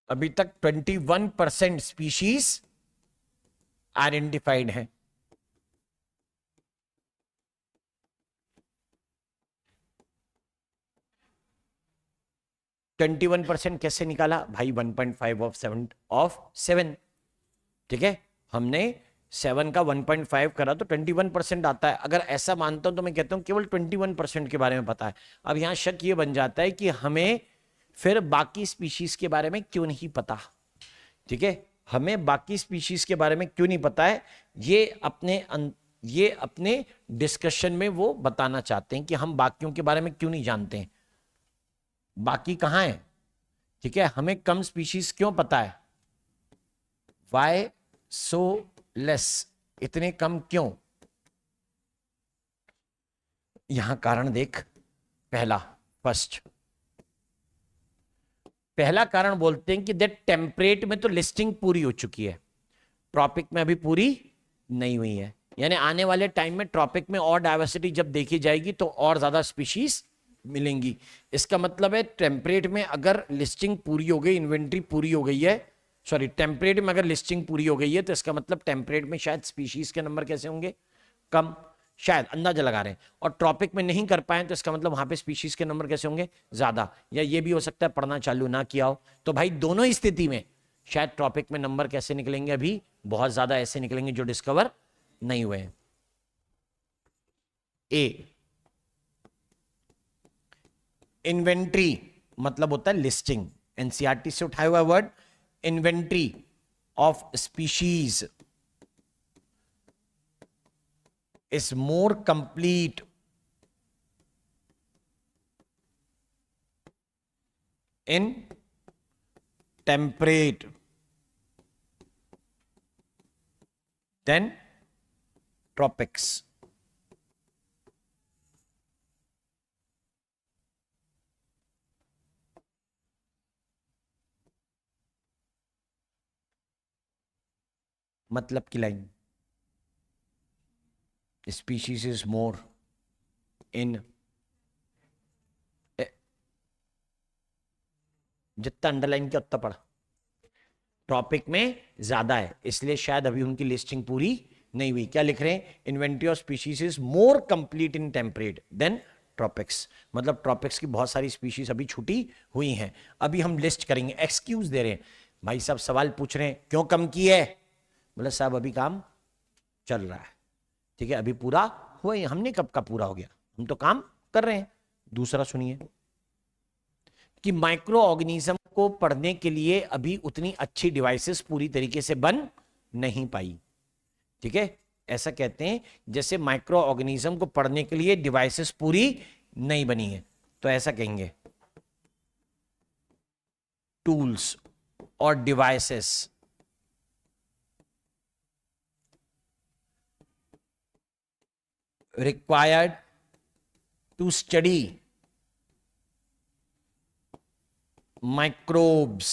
अभी तक 21% स्पीशीज आइडेंटिफाइड हैं। 21% कैसे निकाला भाई, 1.5 ऑफ 7। ठीक है, हमने 7 का 1.5 करा तो 21% आता है। अगर ऐसा मानता हूं तो मैं कहता हूं केवल 21% के बारे में पता है। अब यहां शक ये बन जाता है कि हमें फिर बाकी स्पीशीज के बारे में क्यों नहीं पता। ठीक है, हमें बाकी स्पीशीज के बारे में क्यों नहीं पता है, ये अपने डिस्कशन में वो बताना चाहते हैं कि हम बाकियों के बारे में क्यों नहीं जानते हैं, बाकी कहां है। ठीक है, हमें कम स्पीशीज क्यों पता है, वाई सो लेस, इतने कम क्यों। यहां कारण देख, फर्स्ट पहला कारण बोलते हैं कि दैट टेम्परेट में तो लिस्टिंग पूरी हो चुकी है, ट्रॉपिक में अभी पूरी नहीं हुई है। यानी आने वाले टाइम में ट्रॉपिक में और डाइवर्सिटी जब देखी जाएगी तो और ज्यादा स्पीशीज मिलेंगी। इसका मतलब है टेम्परेट में अगर लिस्टिंग पूरी हो गई, इन्वेंट्री पूरी हो गई है, सॉरी टेम्परेट में अगर लिस्टिंग पूरी हो गई है तो इसका मतलब टेम्परेट में शायद स्पीशीज के नंबर कैसे होंगे, कम, शायद अंदाजा लगा रहे हैं। और ट्रॉपिक में नहीं कर पाए तो इसका मतलब वहां पे स्पीशीज के नंबर कैसे होंगे, ज्यादा। या ये भी हो सकता है पढ़ना चालू ना किया हो। तो भाई दोनों ही स्थिति में शायद ट्रॉपिक में नंबर कैसे निकलेंगे, अभी बहुत ज्यादा ऐसे निकलेंगे जो डिस्कवर नहीं हुए हैं। ए, इन्वेंट्री मतलब होता है लिस्टिंग, एनसीईआरटी से उठाया हुआ word. Inventory of species is more complete in temperate than tropics. मतलब की line, species is more in, जितना अंडरलाइन किया उतना पढ़ा, ट्रॉपिक में ज्यादा है इसलिए शायद अभी उनकी लिस्टिंग पूरी नहीं हुई। क्या लिख रहे हैं, inventory of species is more complete in temperate than tropics, मतलब ट्रॉपिक्स की बहुत सारी स्पीशीज अभी छूटी हुई हैं। अभी हम लिस्ट करेंगे, एक्सक्यूज दे रहे हैं भाई साहब, सवाल पूछ रहे हैं क्यों कम की है, बोला साहब अभी काम चल रहा है, ठीक है, अभी पूरा हुआ, हमने कब का पूरा हो गया, हम तो काम कर रहे हैं। दूसरा सुनिए कि माइक्रो ऑर्गेनिज्म को पढ़ने के लिए अभी उतनी अच्छी डिवाइसेस पूरी तरीके से बन नहीं पाई, ठीक है, ऐसा कहते हैं जैसे माइक्रो ऑर्गेनिज्म को पढ़ने के लिए डिवाइसेस पूरी नहीं बनी है, तो ऐसा कहेंगे टूल्स और devices required to study microbes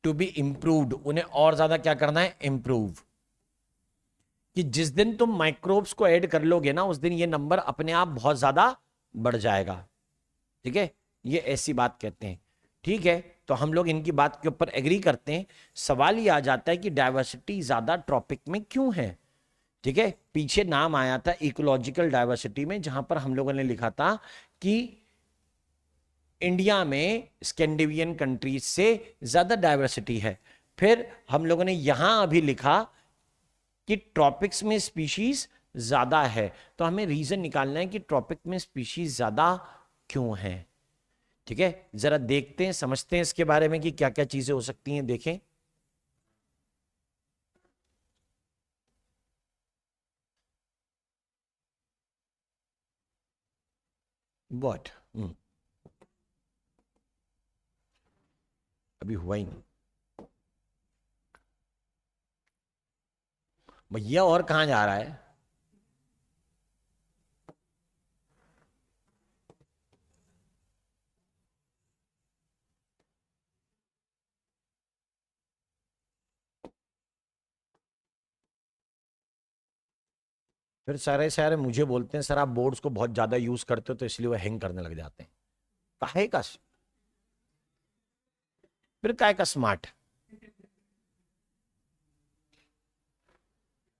to be improved, उन्हें और ज्यादा क्या करना है, इंप्रूव। कि जिस दिन तुम माइक्रोब्स को ऐड कर लोगे ना उस दिन ये नंबर अपने आप बहुत ज्यादा बढ़ जाएगा, ठीक है, ये ऐसी बात कहते हैं, ठीक है। तो हम लोग इनकी बात के ऊपर एग्री करते हैं। सवाल ये आ जाता है कि डाइवर्सिटी ज्यादा ट्रॉपिक में क्यों है, ठीक है। पीछे नाम आया था इकोलॉजिकल डाइवर्सिटी में, जहां पर हम लोगों ने लिखा था कि इंडिया में स्कैंडिनेवियन कंट्रीज से ज्यादा डाइवर्सिटी है। फिर हम लोगों ने यहां अभी लिखा कि ट्रॉपिक्स में स्पीशीज ज्यादा है, तो हमें रीजन निकालना है कि ट्रॉपिक में स्पीशीज ज्यादा क्यों है, ठीक है। जरा देखते हैं, समझते हैं इसके बारे में कि क्या क्या चीजें हो सकती हैं, देखें। व्हाट, अभी हुआ ही नहीं भैया, और कहां जा रहा है, फिर सारे सारे मुझे बोलते हैं सर आप बोर्ड्स को बहुत ज्यादा यूज करते हो तो इसलिए वो हैंग करने लग जाते हैं। काहे का, फिर काहे का स्मार्ट,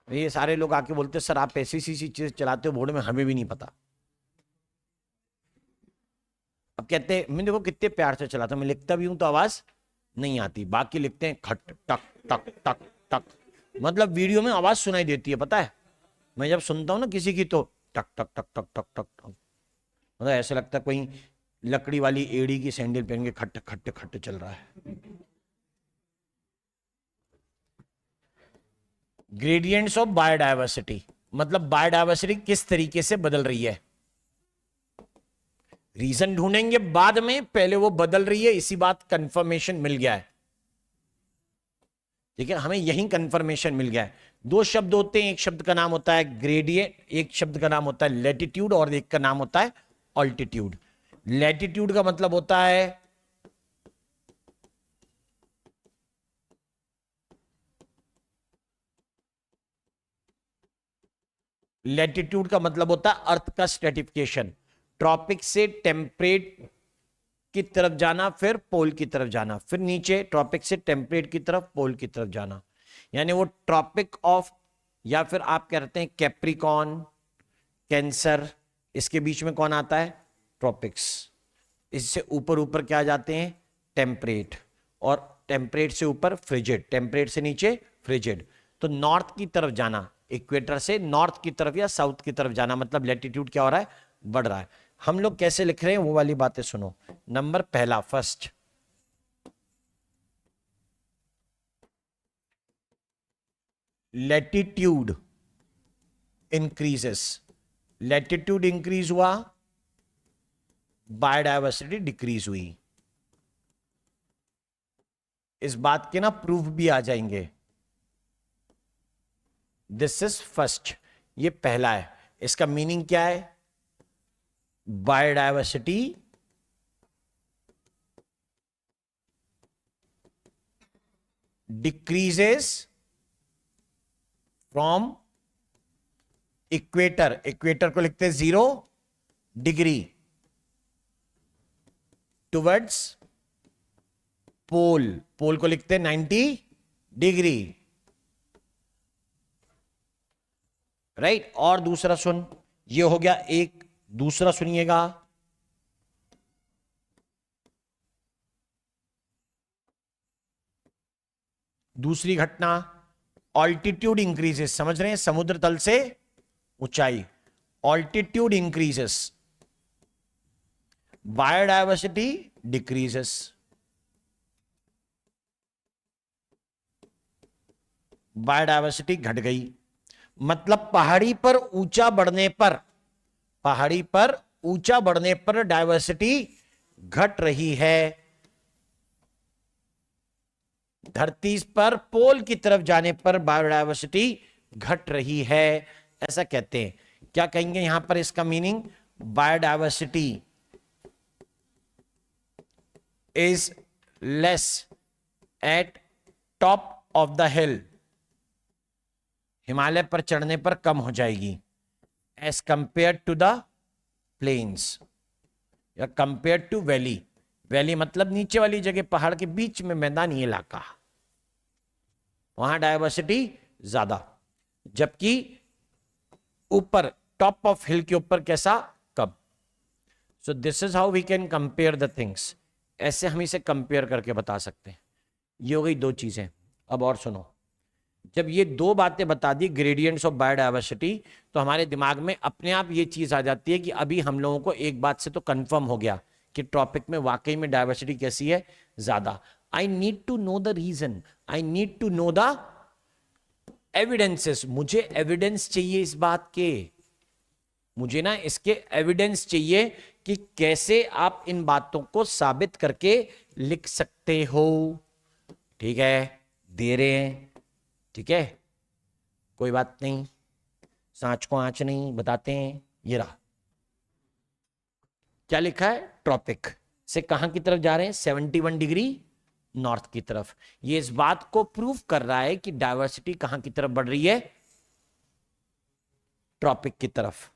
ये सारे लोग आके बोलते हैं सर आप ऐसी सी चीज चलाते हो बोर्ड में, हमें भी नहीं पता। अब कहते हैं मैं देखो कितने प्यार से चलाता हूं, मैं लिखता भी हूं तो आवाज नहीं आती, बाकी लिखते हैं खट टक टक टक टक, मतलब वीडियो में आवाज सुनाई देती है, पता है। मैं जब सुनता हूं ना किसी की तो टक टक टक टक टक टक टक, मतलब ऐसा लगता है कोई लकड़ी वाली एड़ी की सैंडल पहन के खट खट खट चल रहा है। ग्रेडियंट्स ऑफ बायोडायवर्सिटी, मतलब बायोडायवर्सिटी किस तरीके से बदल रही है, रीजन ढूंढेंगे बाद में, पहले वो बदल रही है, इसी बात कंफर्मेशन मिल गया है, ठीक है, हमें यही कंफर्मेशन मिल गया है। दो शब्द होते हैं, एक शब्द का नाम होता है ग्रेडियंट, एक शब्द का नाम होता है लेटिट्यूड और एक का नाम होता है ऑल्टीट्यूड। लैटिट्यूड का मतलब होता है लैटिट्यूड का मतलब होता है अर्थ का स्ट्रेटिफिकेशन, ट्रॉपिक से टेम्परेट की तरफ जाना, फिर पोल की तरफ जाना, फिर नीचे ट्रॉपिक से टेम्परेट की तरफ, पोल की तरफ जाना। यानी वो ट्रॉपिक ऑफ, या फिर आप कहते हैं कैप्रिकॉन, कैंसर, इसके बीच में कौन आता है? ट्रॉपिक्स। इससे ऊपर ऊपर क्या जाते हैं? टेम्परेट, और टेम्परेट से ऊपर फ्रिजिड, टेम्परेट से नीचे फ्रिजिड। तो नॉर्थ की तरफ जाना, इक्वेटर से नॉर्थ की तरफ या साउथ की तरफ जाना, मतलब लैटिट्यूड क्या हो रहा है? बढ़ रहा है। हम लोग कैसे लिख रहे हैं वो वाली बातें सुनो। नंबर पहला, first, latitude increases, latitude increase हुआ, बायोडायवर्सिटी डिक्रीज हुई। इस बात के ना प्रूफ भी आ जाएंगे। दिस इज फर्स्ट, ये पहला है। इसका मीनिंग क्या है? Biodiversity decreases from equator, equator को लिखते हैं 0 डिग्री, टुवर्ड्स पोल, पोल को लिखते हैं 90 डिग्री, राइट। और दूसरा सुन, ये हो गया एक। दूसरा सुनिएगा, दूसरी घटना, ऑल्टीट्यूड इंक्रीजेस, समझ रहे हैं? समुद्र तल से ऊंचाई, altitude increases, biodiversity decreases. Biodiversity घट गई, मतलब पहाड़ी पर ऊंचा बढ़ने पर, पहाड़ी पर ऊंचा बढ़ने पर डायवर्सिटी घट रही है। धरती पर पोल की तरफ जाने पर बायोडायवर्सिटी घट रही है, ऐसा कहते हैं। क्या कहेंगे यहां पर इसका meaning? Biodiversity is less at top of the hill, Himalaya पर चढ़ने पर कम हो जाएगी, as compare to the plains, या कंपेयर टू वैली। वैली मतलब नीचे वाली जगह, पहाड़ के बीच में मैदानी इलाका, वहां डायवर्सिटी ज्यादा, जबकि ऊपर टॉप ऑफ हिल के ऊपर कैसा? कम। So this is how we can compare the things, ऐसे हम इसे कंपेयर करके बता सकते हैं। ये हो गई दो चीजें। अब और सुनो, जब ये दो बातें बता दी, ग्रेडियंट्स ऑफ बायोडायवर्सिटी, तो हमारे दिमाग में अपने आप ये चीज आ जाती है कि अभी हम लोगों को एक बात से तो कंफर्म हो गया कि ट्रॉपिक में वाकई में डायवर्सिटी कैसी है? ज्यादा। I need to know the reason, I need to know the evidences, मुझे एविडेंस चाहिए इस बात के, मुझे ना इसके एविडेंस चाहिए कि कैसे आप इन बातों को साबित करके लिख सकते हो। ठीक है, दे रहे हैं, ठीक है, कोई बात नहीं, सांच को आंच नहीं, बताते हैं। ये रहा, क्या लिखा है? ट्रॉपिक से कहां की तरफ जा रहे हैं? 71 डिग्री नॉर्थ की तरफ। ये इस बात को प्रूव कर रहा है कि डायवर्सिटी कहां की तरफ बढ़ रही है? ट्रॉपिक की तरफ।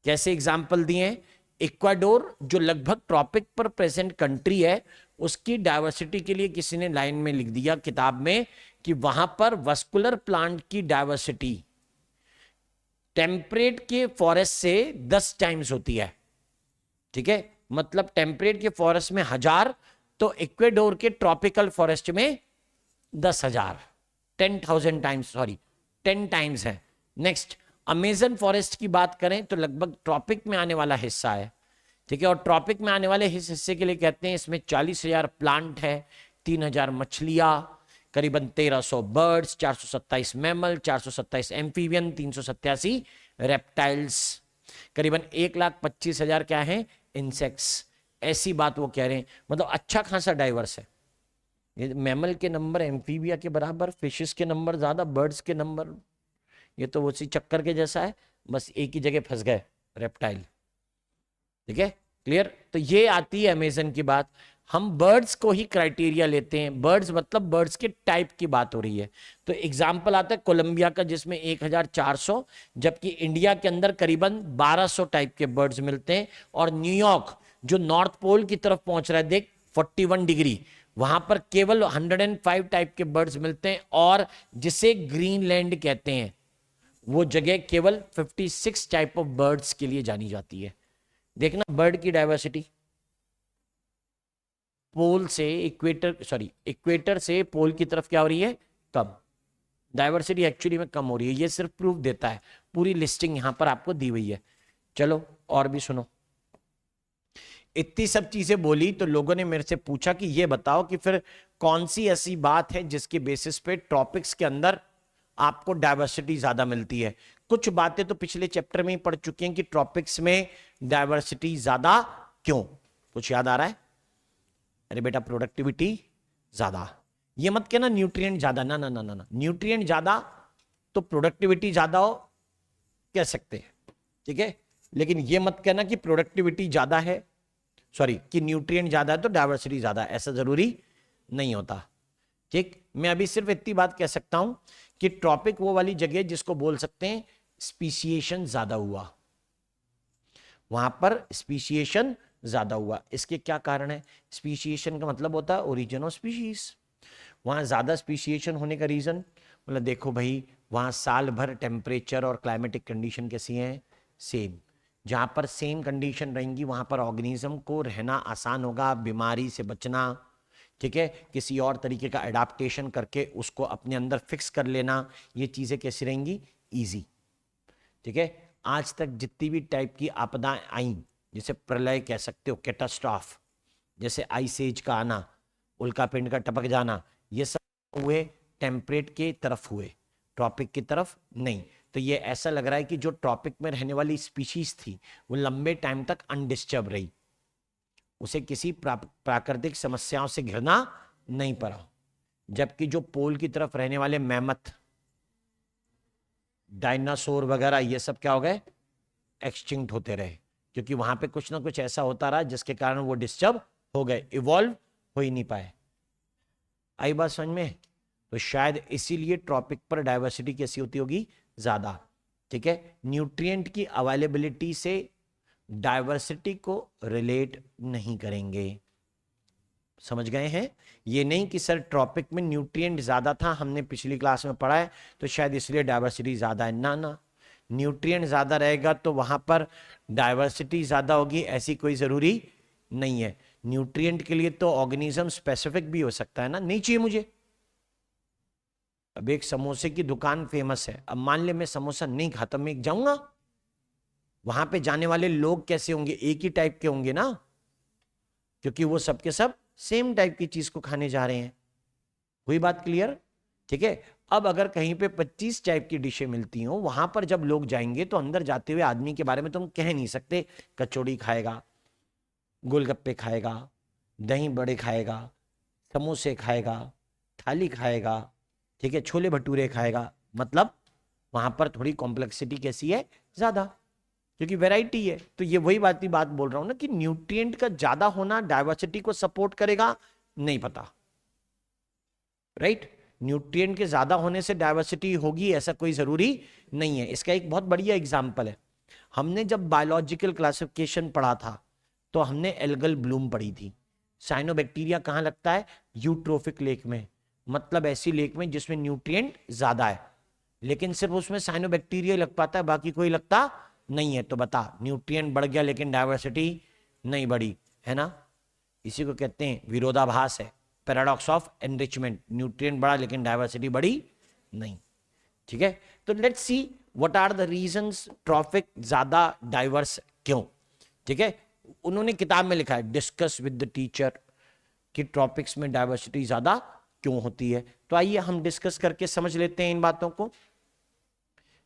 कैसे एग्जाम्पल दिए? इक्वाडोर जो लगभग ट्रॉपिक पर प्रेजेंट कंट्री है, उसकी डायवर्सिटी के लिए किसी ने लाइन में लिख दिया किताब में कि वहां पर वस्कुलर प्लांट की डायवर्सिटी टेम्परेट के फॉरेस्ट से 10 टाइम्स होती है। ठीक है, मतलब टेम्परेट के फॉरेस्ट में 1000, तो इक्वेडोर के ट्रॉपिकल फॉरेस्ट में 10,000, 10,000 टाइम्स, सॉरी 10 टाइम्स है। नेक्स्ट, अमेजन फॉरेस्ट की बात करें तो लगभग ट्रॉपिक में आने वाला हिस्सा है। ठीक है, और ट्रॉपिक में आने वाले इस हिस्से के लिए कहते हैं इसमें 40,000 प्लांट है, 3,000 मछलियां, करीबन 1300 बर्ड्स, 427 मैमल, 427 एम्फीबियन, 387 रेप्टाइल्स, करीबन 1,25,000 क्या है? इंसेक्ट्स। ऐसी बात वो कह रहे हैं, मतलब अच्छा खासा डाइवर्स है। ये मैमल के नंबर एम्फीबिया के बराबर, फिशेस के नंबर ज्यादा, बर्ड्स के नंबर, ये तो उसी चक्कर के जैसा है, बस एक ही जगह फंस गए, रेप्टाइल। ठीक है, क्लियर? तो ये आती है अमेजन की बात। हम बर्ड्स को ही क्राइटेरिया लेते हैं, बर्ड्स मतलब बर्ड्स के टाइप की बात हो रही है। तो एग्जाम्पल आता है कोलंबिया का जिसमें 1400, जबकि इंडिया के अंदर करीबन 1200 टाइप के बर्ड्स मिलते हैं। और न्यूयॉर्क जो नॉर्थ पोल की तरफ पहुंच रहा है, देख 41 डिग्री, वहां पर केवल 105 टाइप के बर्ड्स मिलते हैं। और जिसे ग्रीनलैंड कहते हैं वो जगह केवल 56 टाइप ऑफ बर्ड्स के लिए जानी जाती है। देखना बर्ड की डाइवर्सिटी पोल से इक्वेटर, सॉरी इक्वेटर से पोल की तरफ क्या हो रही है, कम। डाइवर्सिटी एक्चुअली में कम हो रही है, ये सिर्फ प्रूफ देता है। पूरी लिस्टिंग यहां पर आपको दी हुई है। चलो और भी सुनो। इतनी सब चीजें बोली तो लोगों ने मेरे से पूछा कि ये बताओ कि फिर कौन सी ऐसी बात है जिसके बेसिस पे ट्रॉपिक्स के अंदर आपको डाइवर्सिटी ज्यादा मिलती है। कुछ बातें तो पिछले चैप्टर में ही पढ़ चुके हैं कि ट्रॉपिक्स में डाइवर्सिटी ज्यादा क्यों। कुछ याद आ रहा है? अरे बेटा प्रोडक्टिविटी ज्यादा, ये मत कहना न्यूट्रिएंट ज्यादा, ना ना ना ना ना, न्यूट्रिएंट ज्यादा तो प्रोडक्टिविटी ज्यादा हो कह सकते हैं, ठीक है। लेकिन ये मत कहना कि प्रोडक्टिविटी ज्यादा है, सॉरी कि न्यूट्रिएंट ज्यादा है तो डाइवर्सिटी ज्यादा है, ऐसा जरूरी नहीं होता। ठीक, मैं अभी सिर्फ इतनी बात कह सकता हूं कि ट्रॉपिक वो वाली जगह जिसको बोल सकते हैं स्पीशिएशन ज्यादा हुआ, वहां पर स्पीशिएशन ज्यादा हुआ। इसके क्या कारण है? स्पीशिएशन का मतलब होता है ओरिजिन ऑफ स्पीशीज। वहां ज्यादा स्पीशिएशन होने का रीजन मतलब देखो भाई, वहां साल भर टेम्परेचर और क्लाइमेटिक कंडीशन कैसी हैं, सेम। जहां पर सेम कंडीशन रहेंगी वहां पर ऑर्गेनिज्म को रहना आसान होगा, बीमारी से बचना, ठीक है, किसी और तरीके का एडाप्टेशन करके उसको अपने अंदर फिक्स कर लेना, ये चीजें कैसी रहेंगी, ईजी। ठीक है, आज तक जितनी भी टाइप की आपदाएं आई, जैसे प्रलय कह सकते हो, कैटास्ट्रॉफ, जैसे आइस एज का आना, उल्कापिंड का टपक जाना, ये सब हुए टेम्परेट के तरफ हुए, ट्रॉपिक की तरफ नहीं। तो ये ऐसा लग रहा है कि जो ट्रॉपिक में रहने वाली स्पीशीज थी वो लंबे टाइम तक अनडिस्टर्ब रही, उसे किसी प्राकृतिक समस्याओं से घिरना नहीं पड़ा। जबकि जो पोल की तरफ रहने वाले मैमथ, डायनासोर वगैरह, ये सब क्या हो गए, एक्सटिंक्ट होते रहे, क्योंकि वहां पे कुछ ना कुछ ऐसा होता रहा जिसके कारण वो डिस्टर्ब हो गए, इवॉल्व हो ही नहीं पाए। आई बात समझ में? तो शायद इसीलिए ट्रॉपिक पर डाइवर्सिटी कैसी होती होगी, ज्यादा। ठीक है, न्यूट्रिएंट की अवेलेबिलिटी से डाइवर्सिटी को रिलेट नहीं करेंगे, समझ गए हैं? ये नहीं कि सर ट्रॉपिक में न्यूट्रिएंट ज्यादा था, हमने पिछली क्लास में पढ़ा है तो शायद इसलिए डाइवर्सिटी ज्यादा है, ना ना। न्यूट्रिएंट ज्यादा रहेगा तो वहां पर डाइवर्सिटी ज्यादा होगी, ऐसी कोई जरूरी नहीं है। न्यूट्रिएंट के लिए तो ऑर्गेनिज्म स्पेसिफिक भी हो सकता है ना, नहीं चाहिए मुझे। अब एक समोसे की दुकान फेमस है, अब मान ले मैं समोसा नहीं खाता, मैं जाऊंगा, वहां पे जाने वाले लोग कैसे होंगे, एक ही टाइप के होंगे ना, क्योंकि वो सबके सब सेम टाइप की चीज को खाने जा रहे हैं। हुई बात क्लियर? ठीक है, अब अगर कहीं पे 25 टाइप की डिशें मिलती हो, वहां पर जब लोग जाएंगे तो अंदर जाते हुए आदमी के बारे में तुम कह नहीं सकते कचौड़ी खाएगा, गोलगप्पे खाएगा, दही बड़े खाएगा, समोसे खाएगा, थाली खाएगा, ठीक है, छोले भटूरे खाएगा। मतलब वहां पर थोड़ी कॉम्प्लेक्सिटी कैसी है, ज्यादा, क्योंकि वैरायटी है। तो ये वही बात बोल रहा हूं ना कि न्यूट्रिएंट का ज्यादा होना डाइवर्सिटी को सपोर्ट करेगा, नहीं पता, राइट? न्यूट्रिएंट के ज्यादा होने से डाइवर्सिटी होगी ऐसा कोई जरूरी नहीं है। इसका एक बहुत बढ़िया एग्जांपल है, हमने जब बायोलॉजिकल क्लासिफिकेशन पढ़ा था तो हमने एल्गल ब्लूम पढ़ी थी। साइनोबैक्टीरिया कहां लगता है, यूट्रोफिक लेक में, मतलब ऐसी लेक में जिसमें न्यूट्रिएंट ज्यादा है, लेकिन सिर्फ उसमें साइनोबैक्टीरिया लग पाता है, बाकी कोई लगता नहीं है। तो बता, न्यूट्रिएंट बढ़ गया लेकिन डाइवर्सिटी नहीं बढ़ी, है ना? इसी को कहते हैं विरोधाभास है, पैराडॉक्स ऑफ एनरिचमेंट। न्यूट्रिएंट बढ़ा लेकिन डाइवर्सिटी बढ़ी नहीं। ठीक है, तो let's see what are the reasons tropic ज्यादा डाइवर्स क्यों। ठीक है, उन्होंने किताब में लिखा है डिस्कस विद द टीचर कि ट्रॉपिक्स में डाइवर्सिटी ज्यादा क्यों होती है। तो आइए हम डिस्कस करके समझ लेते हैं इन बातों को,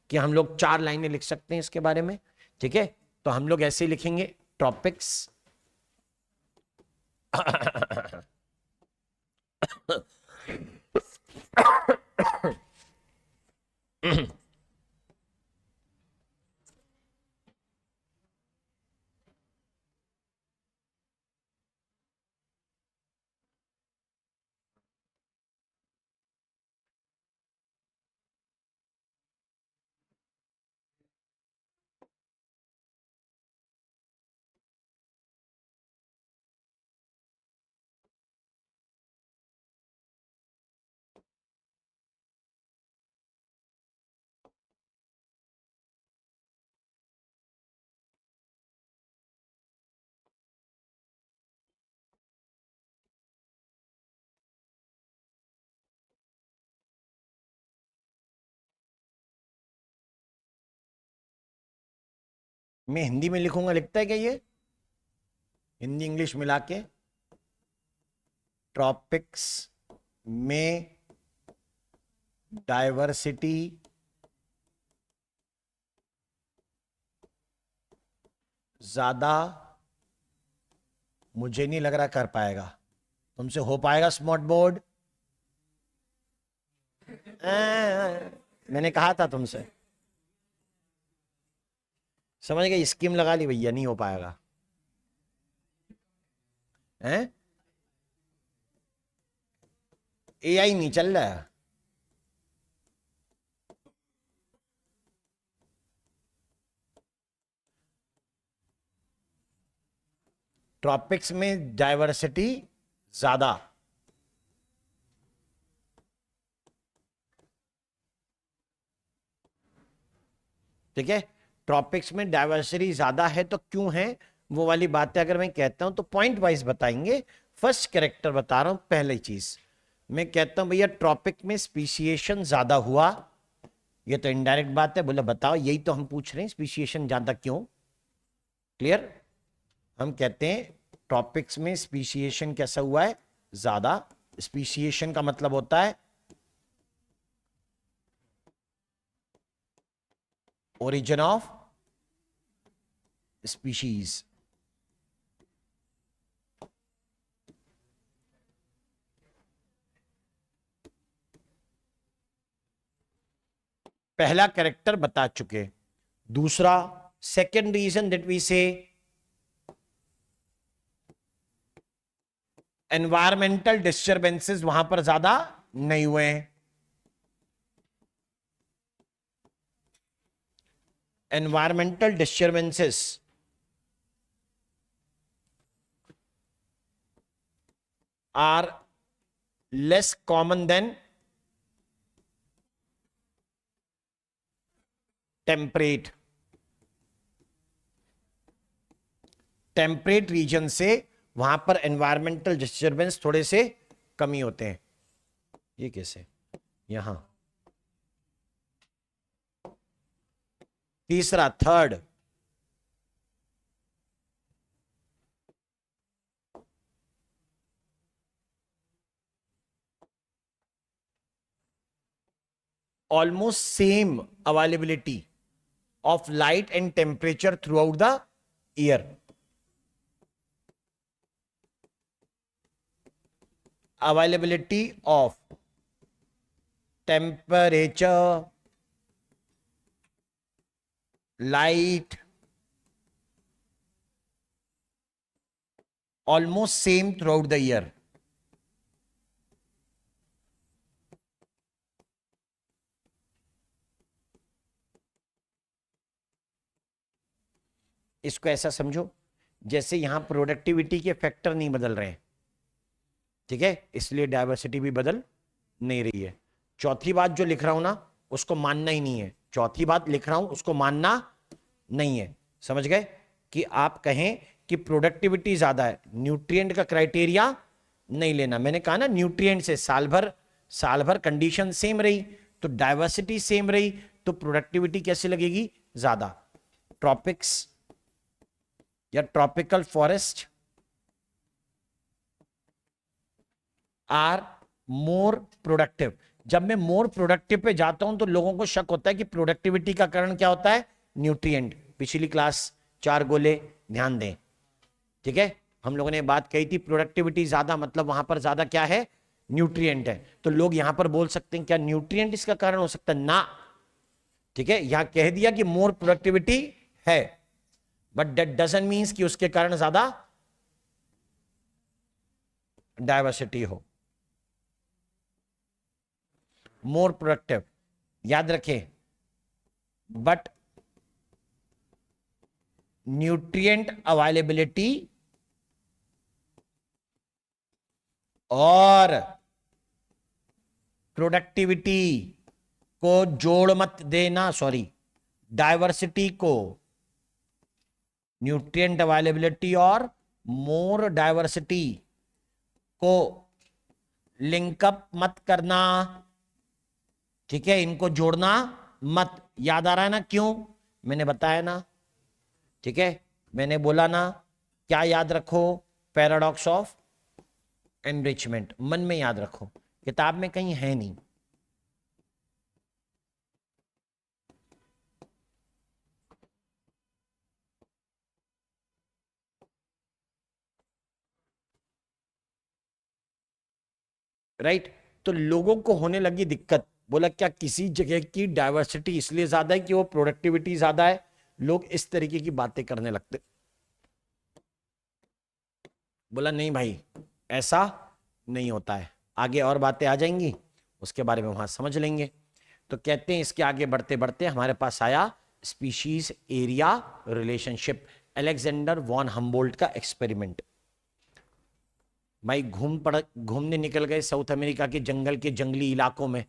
कि हम लोग 4 लाइनें लिख सकते हैं इसके बारे में। ठीक है, तो हम लोग ऐसे लिखेंगे, ट्रॉपिक्स मैं हिंदी में लिखूंगा, लिखता है क्या ये? हिंदी इंग्लिश मिला के, ट्रॉपिक्स में डाइवर्सिटी ज्यादा, मुझे नहीं लग रहा कर पाएगा। तुमसे हो पाएगा स्मार्ट बोर्ड? मैंने कहा था तुमसे, समझ गए? स्कीम लगा ली भैया, नहीं हो पाएगा। हैं? एआई नहीं चल रहा है। ट्रॉपिक्स में डाइवर्सिटी ज्यादा, ठीक है? ट्रॉपिक्स में डाइवर्सिटी ज्यादा है तो क्यों है वो वाली बातें अगर मैं कहता हूं तो पॉइंट वाइज बताएंगे। फर्स्ट कैरेक्टर बता रहा हूं, पहली चीज मैं कहता हूं भैया ट्रॉपिक में स्पीशिएशन ज्यादा हुआ, ये तो इनडायरेक्ट बात है। बोले बताओ, यही तो हम पूछ रहे हैं, स्पीशिएशन ज्यादा क्यों? क्लियर? हम कहते हैं ट्रॉपिक्स में स्पीशिएशन कैसा हुआ है? ज्यादा। स्पीशिएशन का मतलब होता है ओरिजिन ऑफ स्पीशीज। पहला कैरेक्टर बता चुके। दूसरा, second reason that we say environmental disturbances वहां पर ज्यादा नहीं हुए हैं। Environmental disturbances are less common than temperate. Temperate region से वहां पर एनवायरमेंटल डिस्टर्बेंस थोड़े से कमी होते हैं। ये कैसे? यहां तीसरा, third, almost same availability of light and temperature throughout the year. Availability of temperature, light, almost same throughout the year. इसको ऐसा समझो जैसे यहां प्रोडक्टिविटी के फैक्टर नहीं बदल रहे हैं, ठीक है? इसलिए डाइवर्सिटी भी बदल नहीं रही है। चौथी बात जो लिख रहा हूं ना उसको मानना ही नहीं है। चौथी बात लिख रहा हूं उसको मानना नहीं है। समझ गए? कि आप कहें कि प्रोडक्टिविटी ज्यादा है, न्यूट्रिएंट का क्राइटेरिया नहीं लेना। मैंने कहा ना न्यूट्रिएंट से साल भर कंडीशन सेम रही तो डाइवर्सिटी सेम रही तो प्रोडक्टिविटी कैसे लगेगी? ज्यादा। ट्रॉपिक्स या tropical forest are more productive. जब मैं मोर प्रोडक्टिव पे जाता हूं तो लोगों को शक होता है कि प्रोडक्टिविटी का कारण क्या होता है? न्यूट्रिएंट। पिछली क्लास 4 गोले ध्यान दें, ठीक है? हम लोगों ने बात कही थी प्रोडक्टिविटी ज्यादा मतलब वहां पर ज्यादा क्या है? न्यूट्रिएंट है। तो लोग यहां पर बोल सकते हैं क्या न्यूट्रिएंट इसका कारण हो सकता है? ना, ठीक है? यहां कह दिया कि मोर प्रोडक्टिविटी है, बट दैट डजंट मीन्स कि उसके कारण ज्यादा डाइवर्सिटी हो। मोर प्रोडक्टिव याद रखें, बट न्यूट्रिएंट अवेलेबिलिटी और प्रोडक्टिविटी को जोड़ मत देना, सॉरी, डाइवर्सिटी को न्यूट्रिएंट अवेलेबिलिटी और मोर डाइवर्सिटी को लिंकअप मत करना, ठीक है? इनको जोड़ना मत। याद आ रहा है ना क्यों? मैंने बताया ना, ठीक है, मैंने बोला ना, क्या याद रखो, पैराडॉक्स ऑफ एनरिचमेंट मन में याद रखो, किताब में कहीं है नहीं। राइट, तो लोगों को होने लगी दिक्कत, बोला क्या किसी जगह की डाइवर्सिटी इसलिए ज्यादा है कि वो प्रोडक्टिविटी ज्यादा है, लोग इस तरीके की बातें करने लगते। बोला नहीं भाई, ऐसा नहीं होता है, आगे और बातें आ जाएंगी, उसके बारे में वहां समझ लेंगे। तो कहते हैं इसके आगे बढ़ते बढ़ते हमारे पास आया species area relationship, Alexander von Humboldt का एक्सपेरिमेंट। भाई घूमने निकल गए साउथ अमेरिका के जंगल के जंगली इलाकों में,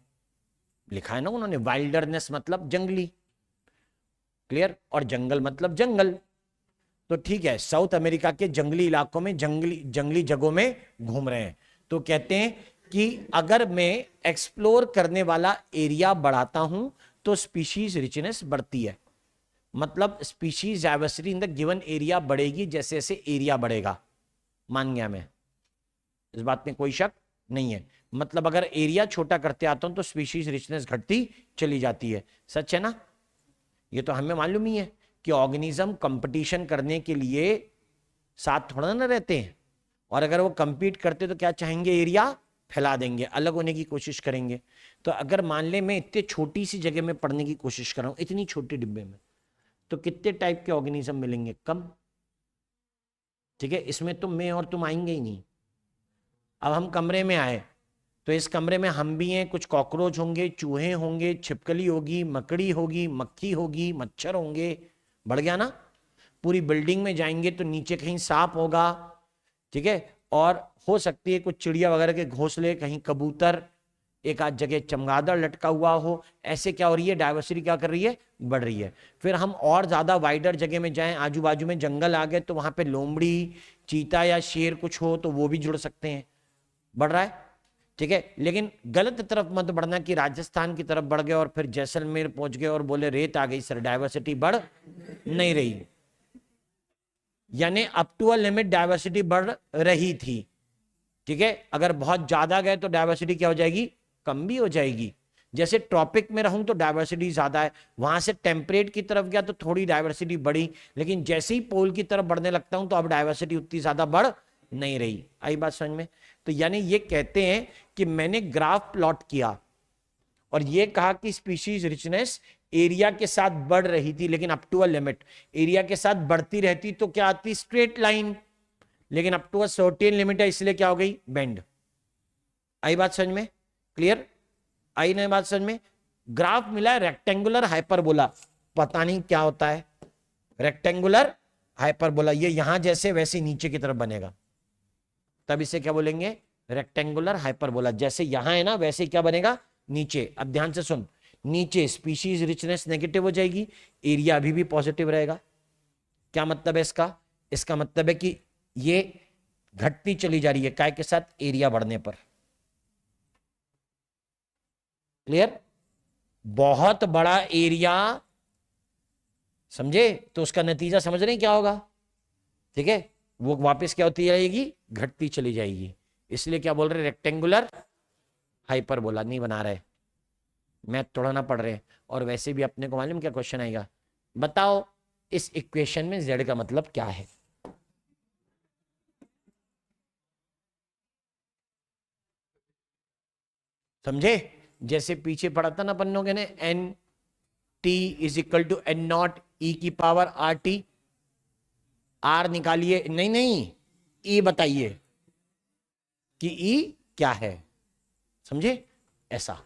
लिखा है ना उन्होंने, वाइल्डरनेस मतलब जंगली, क्लियर, और जंगल मतलब जंगल। तो ठीक है, साउथ अमेरिका के जंगली इलाकों में जंगली जगहों में घूम रहे हैं, तो कहते हैं कि अगर मैं एक्सप्लोर करने वाला एरिया बढ़ाता हूं तो स्पीशीज रिचनेस बढ़ती है, मतलब species diversity in the given area बढ़ेगी जैसे जैसे एरिया बढ़ेगा। मान गया मैं, इस बात में कोई शक नहीं है, मतलब अगर एरिया छोटा करते आता हूं तो स्पीशीज रिचनेस घटती चली जाती है। सच है ना, ये तो हमें मालूम ही है कि ऑर्गेनिज्म कंपटीशन करने के लिए साथ थोड़ा ना रहते हैं, और अगर वो कंपीट करते तो क्या चाहेंगे, एरिया फैला देंगे, अलग होने की कोशिश करेंगे। तो अगर मान ले मैं इतने छोटी सी जगह में पढ़ने की कोशिश कर रहा हूं, इतनी छोटी डिब्बे में, तो कितने टाइप के ऑर्गेनिज्म मिलेंगे, कम। ठीक है, इसमें तो मैं और तुम आएंगे ही नहीं। अब हम कमरे में आए तो इस कमरे में हम भी हैं, कुछ कॉकरोच होंगे, चूहे होंगे, छिपकली होगी, मकड़ी होगी, मक्खी होगी, मच्छर होंगे, बढ़ गया ना। पूरी बिल्डिंग में जाएंगे तो नीचे कहीं सांप होगा, ठीक है, और हो सकती है कुछ चिड़िया वगैरह के घोंसले, कहीं कबूतर, एक आध जगह चमगादड़ लटका हुआ हो। ऐसे क्या हो रही है, डाइवर्सिटी क्या कर रही है, बढ़ रही है। फिर हम और ज्यादा वाइडर जगह में जाएं, आजू बाजू में जंगल आ गए तो वहां पे लोमड़ी, चीता या शेर कुछ हो तो वो भी जुड़ सकते हैं, बढ़ रहा है। ठीक है, लेकिन गलत तरफ मत बढ़ना कि राजस्थान की तरफ बढ़ गए और फिर जैसलमेर पहुंच गए और बोले रेत आ गई सर, डाइवर्सिटी बढ़ नहीं रही, यानी up to a limit diversity बढ़ रही थी। ठीक है, अगर बहुत ज्यादा गए तो डाइवर्सिटी क्या हो जाएगी, कम भी हो जाएगी। जैसे ट्रॉपिक में रहूं तो डाइवर्सिटी ज्यादा है, वहां से टेम्परेट की तरफ गया तो थोड़ी डाइवर्सिटी बढ़ी, लेकिन जैसे ही पोल की तरफ बढ़ने लगता हूं तो अब डाइवर्सिटी उतनी ज्यादा बढ़ नहीं रही। आई बात समझ में। तो यानी ये कहते हैं कि मैंने ग्राफ प्लॉट किया और ये कहा कि स्पीशीज रिचनेस एरिया के साथ बढ़ रही थी, लेकिन up to a limit, area के साथ बढ़ती रहती तो क्या आती, स्ट्रेट लाइन, लेकिन up to a certain limit है इसलिए क्या हो गई, बेंड। आई बात समझ में, क्लियर, आई नहीं बात समझ में। ग्राफ मिला है रेक्टेंगुलर हाइपरबोला, पता नहीं क्या होता है रेक्टेंगुलर हाइपरबोला, ये यहां जैसे वैसे नीचे की तरफ बनेगा, तब इसे क्या बोलेंगे, रेक्टेंगुलर हाइपरबोला। जैसे यहां है ना वैसे क्या बनेगा नीचे। अब ध्यान से सुन, नीचे स्पीशीज रिचनेस नेगेटिव हो जाएगी, एरिया अभी भी पॉजिटिव रहेगा। क्या मतलब है इसका, इसका मतलब है कि ये घटती चली जा रही है काय के साथ, एरिया बढ़ने पर। क्लियर, बहुत बड़ा एरिया, समझे, तो उसका नतीजा समझ रहे हैं क्या होगा। ठीक है, वो वापस क्या होती जाएगी, घटती चली जाएगी। इसलिए क्या बोल रहे, रेक्टेंगुलर हाइपरबोला नहीं बना रहे, मैथ थोड़ा ना पढ़ रहे। और वैसे भी अपने को मालूम क्या क्वेश्चन आएगा, बताओ इस इक्वेशन में z का मतलब क्या है। समझे, जैसे पीछे पढ़ा था ना पन्नों के ने, N T is equal to N naught E की पावर आर टी। आर निकालिए, नहीं नहीं, ई बताइए कि ई क्या है, समझे ऐसा।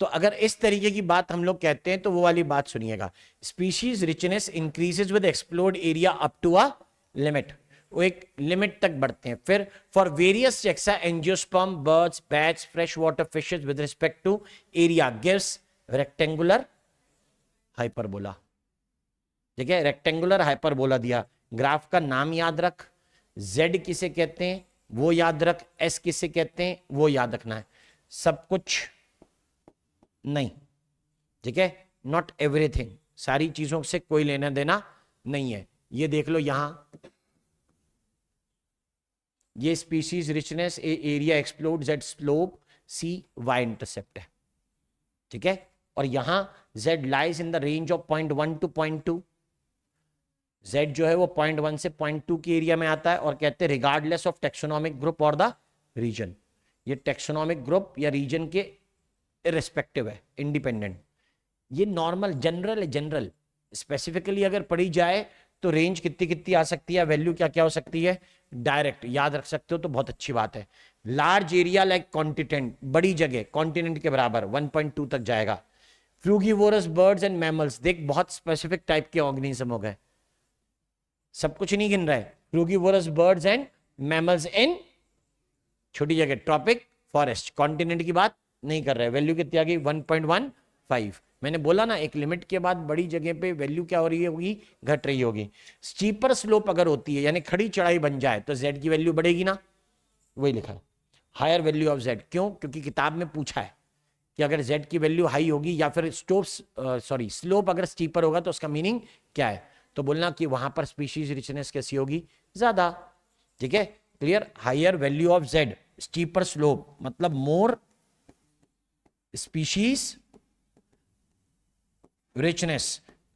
तो अगर इस तरीके की बात हम लोग कहते हैं तो वो वाली बात सुनिएगा, species richness increases with explored area up to a limit, वो एक लिमिट तक बढ़ते हैं। फिर for various taxa angiosperm birds bats fresh water fishes with respect to area gives rectangular hyperbola. ठीक है, रेक्टेंगुलर हाइपरबोला दिया। ग्राफ का नाम याद रख, z किसे कहते हैं वो याद रख, s किसे कहते हैं वो याद रखना है, सब कुछ नहीं। ठीक है, नॉट एवरीथिंग, सारी चीजों से कोई लेना देना नहीं है। ये देख लो यहां, ये species richness area explored Z slope C Y intercept है, ठीक है। और यहां Z lies in the range of 0.1 to 0.2, Z जो है वो 0.1 से 0.2 की एरिया में आता है, और कहते हैं रिगार्डलेस ऑफ टेक्सोनॉमिक ग्रुप और द रीजन। ये टेक्सोनॉमिक ग्रुप या रीजन के इररिस्पेक्टिव है, इंडिपेंडेंट। ये नॉर्मल जनरल है, जनरल। स्पेसिफिकली अगर पढ़ी जाए तो रेंज कितनी कितनी आ सकती है, वैल्यू क्या क्या हो सकती है, डायरेक्ट याद रख सकते हो तो बहुत अच्छी बात है। लार्ज एरिया लाइक कॉन्टिनेंट, बड़ी जगह कॉन्टिनेंट के बराबर 1.2 तक जाएगा। फ्रूगीवोरस बर्ड्स एंड मैमल्स, देख बहुत स्पेसिफिक टाइप के ऑर्गेनिज्म हो गए, सब कुछ नहीं गिन रहा है। फ्रूगीवोरस बर्ड्स एंड मैमल्स इन छोटी जगह, ट्रॉपिक फॉरेस्ट, कॉन्टिनेंट की बात नहीं कर रहे। वैल्यू कितनी आ गई 1.15। मैंने बोला ना एक लिमिट के बाद बड़ी जगह पे वैल्यू क्या हो रही होगी, घट रही होगी। स्टीपर स्लोप अगर होती है यानी खड़ी चढ़ाई बन जाए तो जेड की वैल्यू बढ़ेगी ना, वही लिखा है हायर वैल्यू ऑफ जेड। क्यों? क्योंकि किताब में पूछा है कि अगर जेड की वैल्यू हाई होगी या फिर स्लोप अगर स्टीपर होगा तो उसका मीनिंग क्या है, तो बोलना कि वहां पर स्पीशीज रिचनेस कैसी होगी, ज्यादा, ठीक है, clear. Higher value of Z, steeper slope मतलब मोर स्पीशीज रिचनेस,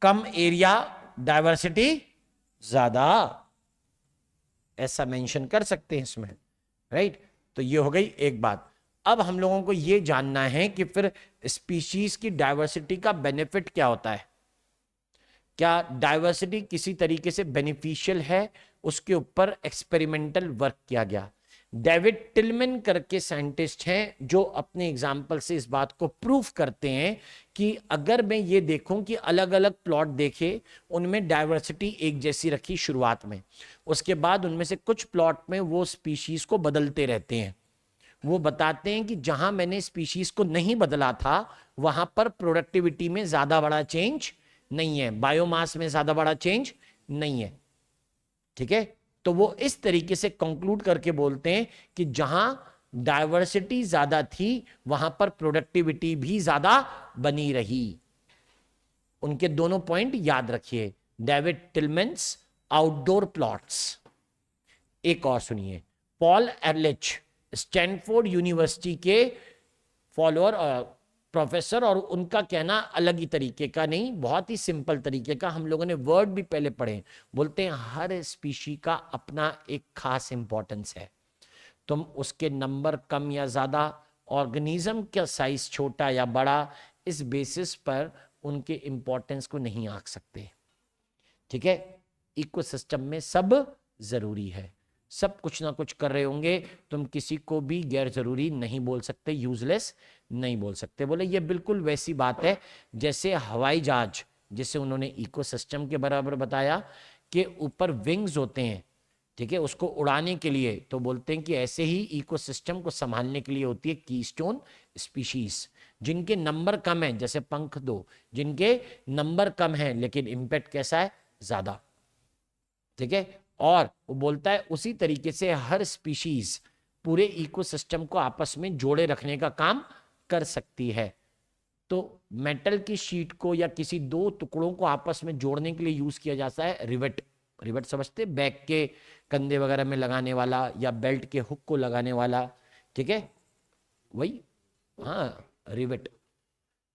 कम एरिया डाइवर्सिटी ज्यादा, ऐसा मेंशन कर सकते हैं इसमें, राइट। तो ये हो गई एक बात। अब हम लोगों को ये जानना है कि फिर स्पीशीज की डाइवर्सिटी का बेनिफिट क्या होता है, क्या डाइवर्सिटी किसी तरीके से बेनिफिशियल है, उसके ऊपर एक्सपेरिमेंटल वर्क किया गया। डेविड टिलमैन करके साइंटिस्ट हैं जो अपने एग्जाम्पल से इस बात को प्रूफ करते हैं कि अगर मैं ये देखूं कि अलग अलग प्लॉट देखे, उनमें डाइवर्सिटी एक जैसी रखी शुरुआत में, उसके बाद उनमें से कुछ प्लॉट में वो स्पीशीज को बदलते रहते हैं। वो बताते हैं कि जहां मैंने स्पीशीज को नहीं बदला था वहां पर प्रोडक्टिविटी में ज्यादा बड़ा चेंज नहीं है, बायोमास में ज्यादा बड़ा चेंज नहीं है, ठीक है। तो वो इस तरीके से कंक्लूड करके बोलते हैं कि जहां डाइवर्सिटी ज्यादा थी वहां पर प्रोडक्टिविटी भी ज्यादा बनी रही। उनके दोनों पॉइंट याद रखिए, डेविड टिलमैन्स आउटडोर प्लॉट्स। एक और सुनिए, पॉल एरलिच स्टैनफोर्ड यूनिवर्सिटी के फॉलोअर प्रोफेसर, और उनका कहना अलग ही तरीके का नहीं, बहुत ही सिंपल तरीके का। हम लोगों ने वर्ड भी पहले पढ़े, बोलते हैं हर स्पीशी का अपना एक खास इंपॉर्टेंस है। तुम उसके नंबर कम या ज्यादा, ऑर्गेनिज्म का साइज छोटा या बड़ा, इस बेसिस पर उनके इंपॉर्टेंस को नहीं आंक सकते, ठीक है। इकोसिस्टम में सब जरूरी है, सब कुछ ना कुछ कर रहे होंगे, तुम किसी को भी गैर जरूरी नहीं बोल सकते, यूजलेस नहीं बोल सकते। बोले ये बिल्कुल वैसी बात है जैसे हवाई जहाज, जिसे उन्होंने इकोसिस्टम के बराबर बताया कि ऊपर विंग्स होते हैं, ठीक है, उसको उड़ाने के लिए, तो बोलते हैं कि ऐसे ही इकोसिस्टम को संभालने के लिए होती है कीस्टोन स्पीशीज, जिनके नंबर कम है, जैसे पंख दो, जिनके नंबर कम है लेकिन इंपैक्ट कैसा है, ज्यादा, ठीक है। और वो बोलता है उसी तरीके से हर स्पीशीज पूरे इकोसिस्टम को आपस में जोड़े रखने का काम कर सकती है। तो मेटल की शीट को या किसी दो टुकड़ों को आपस में जोड़ने के लिए यूज किया जाता है रिवेट। रिवेट समझते, बैग के कंधे वगैरह में लगाने वाला या बेल्ट के हुक को लगाने वाला, ठीक है, वही, हाँ रिवेट,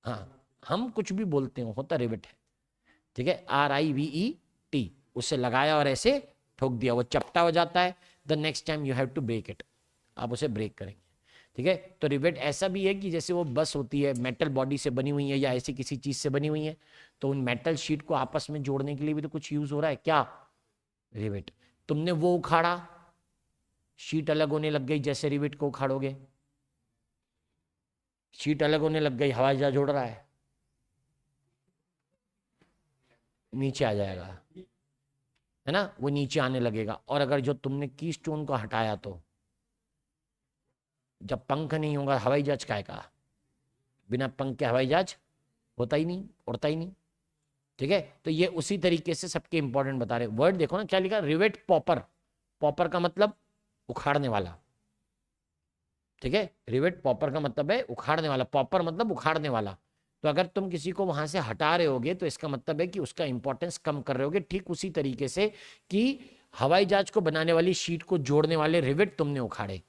हाँ हम कुछ भी बोलते हो, होता रिवेट है, ठीक है, RIVET, उसे लगाया और ऐसे ठोक दिया, वो चपटा हो जाता है, the next time you have to break it, आप उसे ब्रेक करेंगे, ठीक है। तो रिवेट ऐसा भी है कि जैसे वो बस होती है मेटल बॉडी से बनी हुई है या ऐसी किसी चीज से बनी हुई है, तो उन मेटल शीट को आपस में जोड़ने के लिए भी तो कुछ यूज हो रहा है, क्या, रिवेट। तुमने वो उखाड़ा, शीट अलग होने लग गई, जैसे रिवेट को उखाड़ोगे शीट अलग होने लग गई, हवाई जहाज उड़ रहा है, नीचे आ जाएगा, है ना, वो नीचे आने लगेगा। और अगर जो तुमने कीस्टोन को हटाया, तो जब पंख नहीं होगा हवाई जहाज काहे का, बिना पंख के हवाई जहाज होता ही नहीं, उड़ता ही नहीं, ठीक है। तो ये उसी तरीके से सबके इंपॉर्टेंट बता रहे। वर्ड देखो ना क्या लिखा, रिवेट पॉपर, पॉपर का मतलब उखाड़ने वाला, ठीक है, रिवेट पॉपर का मतलब है उखाड़ने वाला, पॉपर मतलब उखाड़ने वाला। तो अगर तुम किसी को वहां से हटा रहे होगे तो इसका मतलब है कि उसका इंपॉर्टेंस कम कर रहे होगे। ठीक उसी तरीके से कि हवाई जहाज को बनाने वाली शीट को जोड़ने वाले रिवेट तुमने उखाड़े,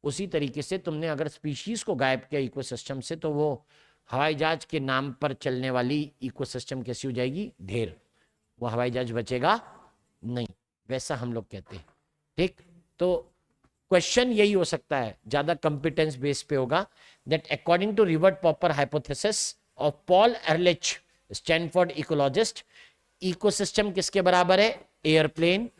उसी तरीके से तुमने अगर स्पीशीज को गायब किया इकोसिस्टम से, तो वो हवाई जहाज के नाम पर चलने वाली इकोसिस्टम कैसी हो जाएगी, ढेर। वो हवाई जहाज बचेगा नहीं, वैसा हम लोग कहते हैं। ठीक, तो क्वेश्चन यही हो सकता है, ज्यादा कंपिटेंस बेस पे होगा, that according to rivet popper hypothesis of Paul Ehrlich Stanford ecologist, ecosystem किसके बराबर है, एयरप्लेन।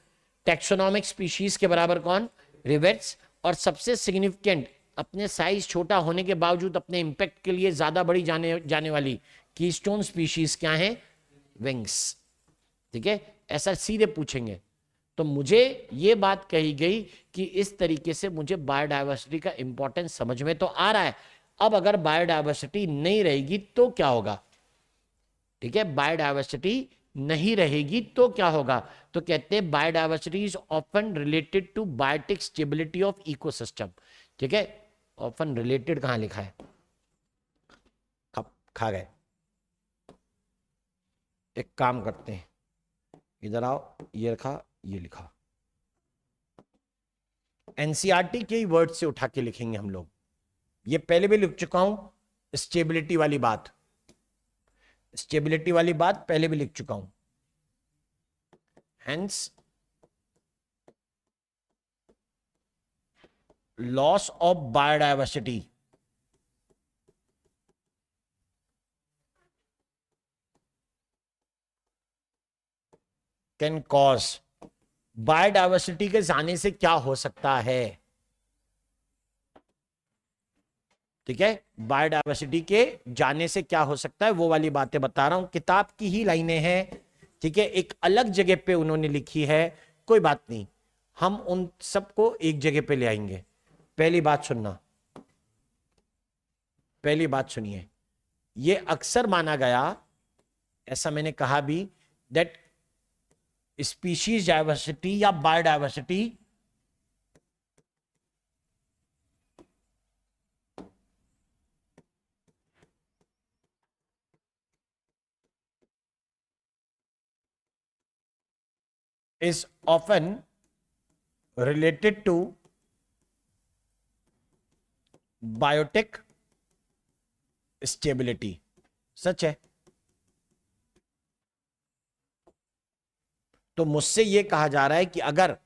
टेक्सोनॉमिक स्पीशीज के बराबर कौन, रिवेट्स। और सबसे सिग्निफिकेंट, अपने साइज छोटा होने के बावजूद अपने इंपैक्ट के लिए ज्यादा बड़ी जाने वाली कीस्टोन स्पीशीज क्या है, विंग्स। ठीक है, ऐसा सीधे पूछेंगे। तो मुझे ये बात कही गई कि इस तरीके से मुझे बायोडायवर्सिटी का इंपॉर्टेंस समझ में तो आ रहा है। अब अगर बायोडायवर्सिटी नहीं रहेगी तो क्या होगा, ठीक है, बायोडायवर्सिटी नहीं रहेगी तो क्या होगा, तो कहते हैं biodiversity is often related to biotic stability of ecosystem. ठीक है, ऑफन रिलेटेड कहां लिखा है, खा गए। एक काम करते हैं, इधर आओ, ये रखा, ये लिखा, एनसीईआरटी के ही वर्ड से उठा के लिखेंगे हम लोग। ये पहले भी लिख चुका हूं, स्टेबिलिटी वाली बात, स्टेबिलिटी वाली बात पहले भी लिख चुका हूं। Hence loss of biodiversity can cause, biodiversity के जाने से क्या हो सकता है, ठीक है, बायोडायवर्सिटी के जाने से क्या हो सकता है, वो वाली बातें बता रहा हूं। किताब की ही लाइनें हैं, ठीक है, एक अलग जगह पे उन्होंने लिखी है, कोई बात नहीं, हम उन सबको एक जगह पे ले आएंगे। पहली बात सुनना, पहली बात सुनिए, ये अक्सर माना गया, ऐसा मैंने कहा भी, दैट स्पीशीज डायवर्सिटी या biodiversity is often related to biotic stability. सच है। तो मुझसे यह कहा जा रहा है कि अगर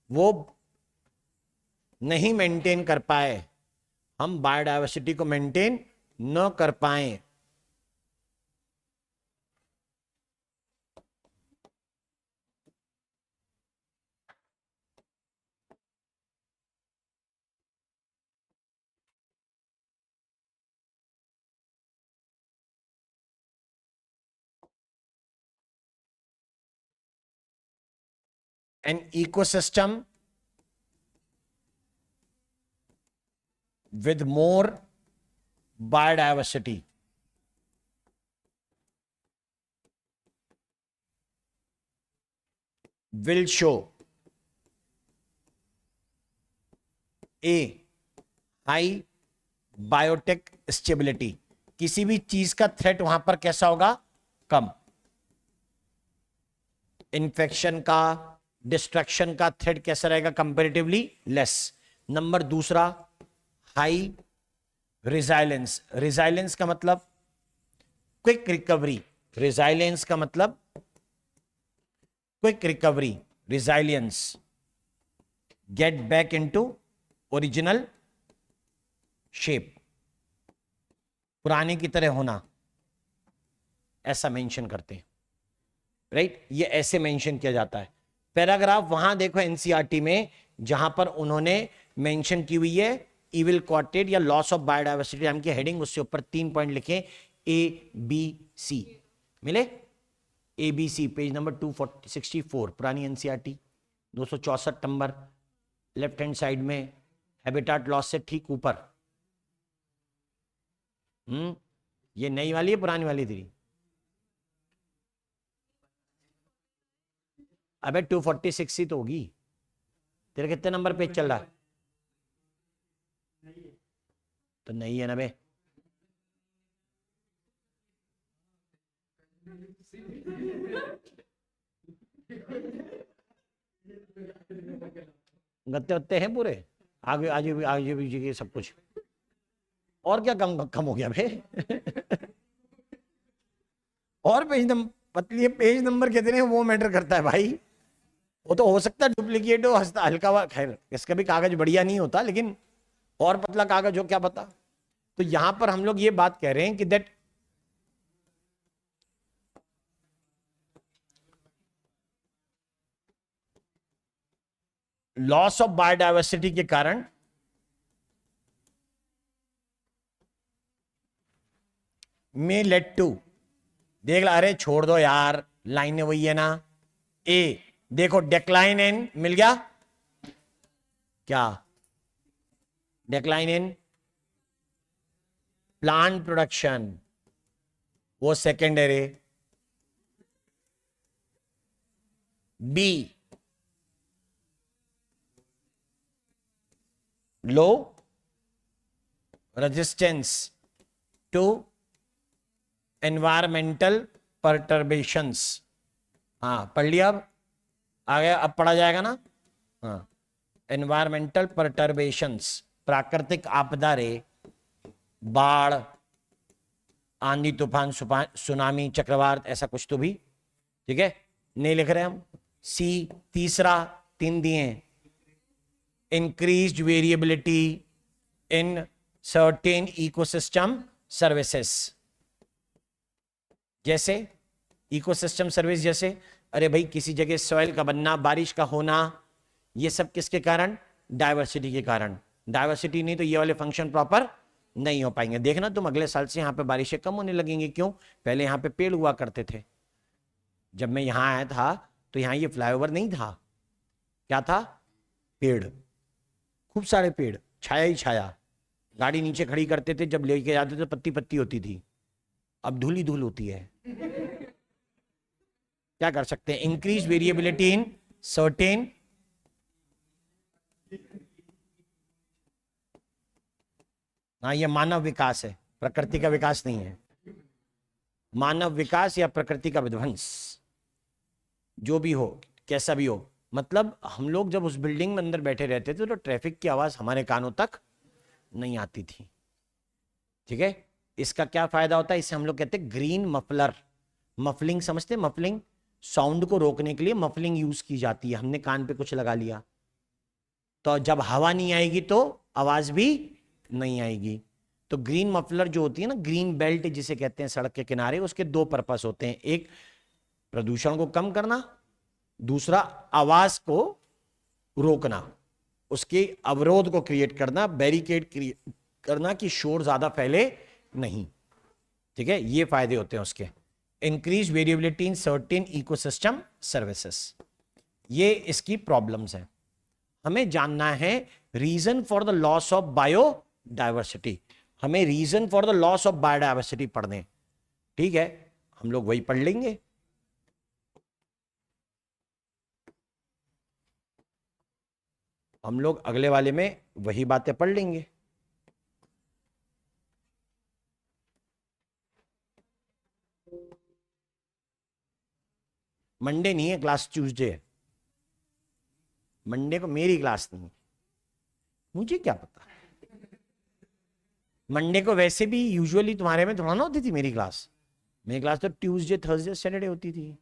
वो नहीं मेंटेन कर पाए, हम बायोडायवर्सिटी को मेंटेन न कर पाए, an ecosystem with more biodiversity will show a high biotech stability. किसी भी चीज का थ्रेट वहां पर कैसा होगा, कम। इन्फेक्शन का, डिस्ट्रक्शन का थ्रेट कैसा रहेगा, कंपैरेटिवली लेस। नंबर दूसरा, हाई रिजाइलेंस। रिजाइलेंस का मतलब क्विक रिकवरी, रिजाइलेंस का मतलब quick recovery, resilience, get back into original shape, पुराने की तरह होना, ऐसा मेंशन करते हैं, राइट, ये ऐसे मेंशन किया जाता है। पैराग्राफ वहां देखो एनसीईआरटी में, जहां पर उन्होंने मेंशन की हुई है इविल क्वार्टेट या लॉस ऑफ बायोडायवर्सिटी नाम की हेडिंग, उससे ऊपर 3 पॉइंट लिखे, ए बी सी, मिले, A B C, page number 264, पुरानी NCERT, 264 number, left hand side में, हैबिटाट लॉस से ठीक ऊपर। ये नई वाली है, पुरानी वाली थी? अबे 246 ही तो होगी। तेरे कितने नंबर पेज चल रहा है? तो नहीं है ना बे, गत्ते वत्ते हैं पूरे, आगे आगे भी आगे भी सब कुछ। और क्या कम कम हो गया भाई? और पेज नंबर पतली है, पेज नंबर कितने हैं वो मैटर करता है भाई। वो तो हो सकता है डुप्लीकेट हो, हल्का हुआ, खैर इसका भी कागज बढ़िया नहीं होता, लेकिन और पतला कागज हो क्या पता। तो यहां पर हम लोग ये बात कह रहे हैं कि दैट लॉस ऑफ बायोडायवर्सिटी के कारण मे लेट टू, देख ला, अरे छोड़ दो यार, लाइनें वही है ना। ए देखो, डेक्लाइन इन मिल गया क्या? डेक्लाइन इन प्लांट प्रोडक्शन, वो secondary. B low resistance to environmental perturbations. हाँ पढ़ लिया, अब आ गया, अब पढ़ा जाएगा ना। हाँ, एनवायरमेंटल परटर्बेशंस, प्राकृतिक आपदा रे, बाढ़, आंधी तूफान सुनामी चक्रवात, ऐसा कुछ तो भी, ठीक है, नहीं लिख रहे हम। सी तीसरा, तीन दिए, increased variability in certain ecosystem services. जैसे इकोसिस्टम सर्विस, जैसे अरे भाई किसी जगह सॉइल का बनना, बारिश का होना, ये सब किसके कारण? डायवर्सिटी के कारण। डायवर्सिटी नहीं तो ये वाले फंक्शन प्रॉपर नहीं हो पाएंगे। देखना तुम अगले साल से यहाँ पे बारिशें कम होने लगेंगी। क्यों? पहले यहाँ पे पेड़ हुआ करते थे। जब मैं यहाँ आया था तो यहाँ ये फ्लाईओवर नहीं था, क्या था? पेड़, खूब सारे पेड़, छाया ही छाया। गाड़ी नीचे खड़ी करते थे, जब लेके जाते थे पत्ती पत्ती होती थी, अब धूल ही धूल होती है। क्या कर सकते हैं? इंक्रीज वेरिएबिलिटी इन सर्टेन हाँ, ये मानव विकास है, प्रकृति का विकास नहीं है। मानव विकास या प्रकृति का विध्वंस, जो भी हो, कैसा भी हो। मतलब हम लोग जब उस बिल्डिंग में अंदर बैठे रहते थे तो ट्रैफिक की आवाज हमारे कानों तक नहीं आती थी, ठीक है। इसका क्या फायदा होता है? इसे हम लोग कहते हैं ग्रीन मफलर। मफलिंग समझते हैं? मफलिंग, साउंड को रोकने के लिए मफलिंग यूज की जाती है। हमने कान पे कुछ लगा लिया तो जब हवा नहीं आएगी तो आवाज भी नहीं आएगी। तो ग्रीन मफलर जो होती है ना, ग्रीन बेल्ट जिसे कहते हैं सड़क के किनारे, उसके दो पर्पस होते हैं। एक प्रदूषण को कम करना, दूसरा आवाज को रोकना, उसके अवरोध को क्रिएट करना, बैरिकेड क्रिएट करना कि शोर ज्यादा फैले नहीं, ठीक है। ये फायदे होते हैं उसके। Increase variability in certain ecosystem services, ये इसकी प्रॉब्लम्स हैं। हमें जानना है reason for the loss of biodiversity. हमें reason for the loss of biodiversity पढ़ने, ठीक है, हम लोग वही पढ़ लेंगे। हम लोग अगले वाले में वही बातें पढ़ लेंगे। मंडे नहीं है क्लास, ट्यूसडे है। मंडे को मेरी क्लास नहीं है, मुझे क्या पता। मंडे को वैसे भी यूजुअली तुम्हारे में थोड़ा ना होती थी मेरी क्लास। मेरी क्लास तो ट्यूसडे थर्सडे सैटरडे होती थी।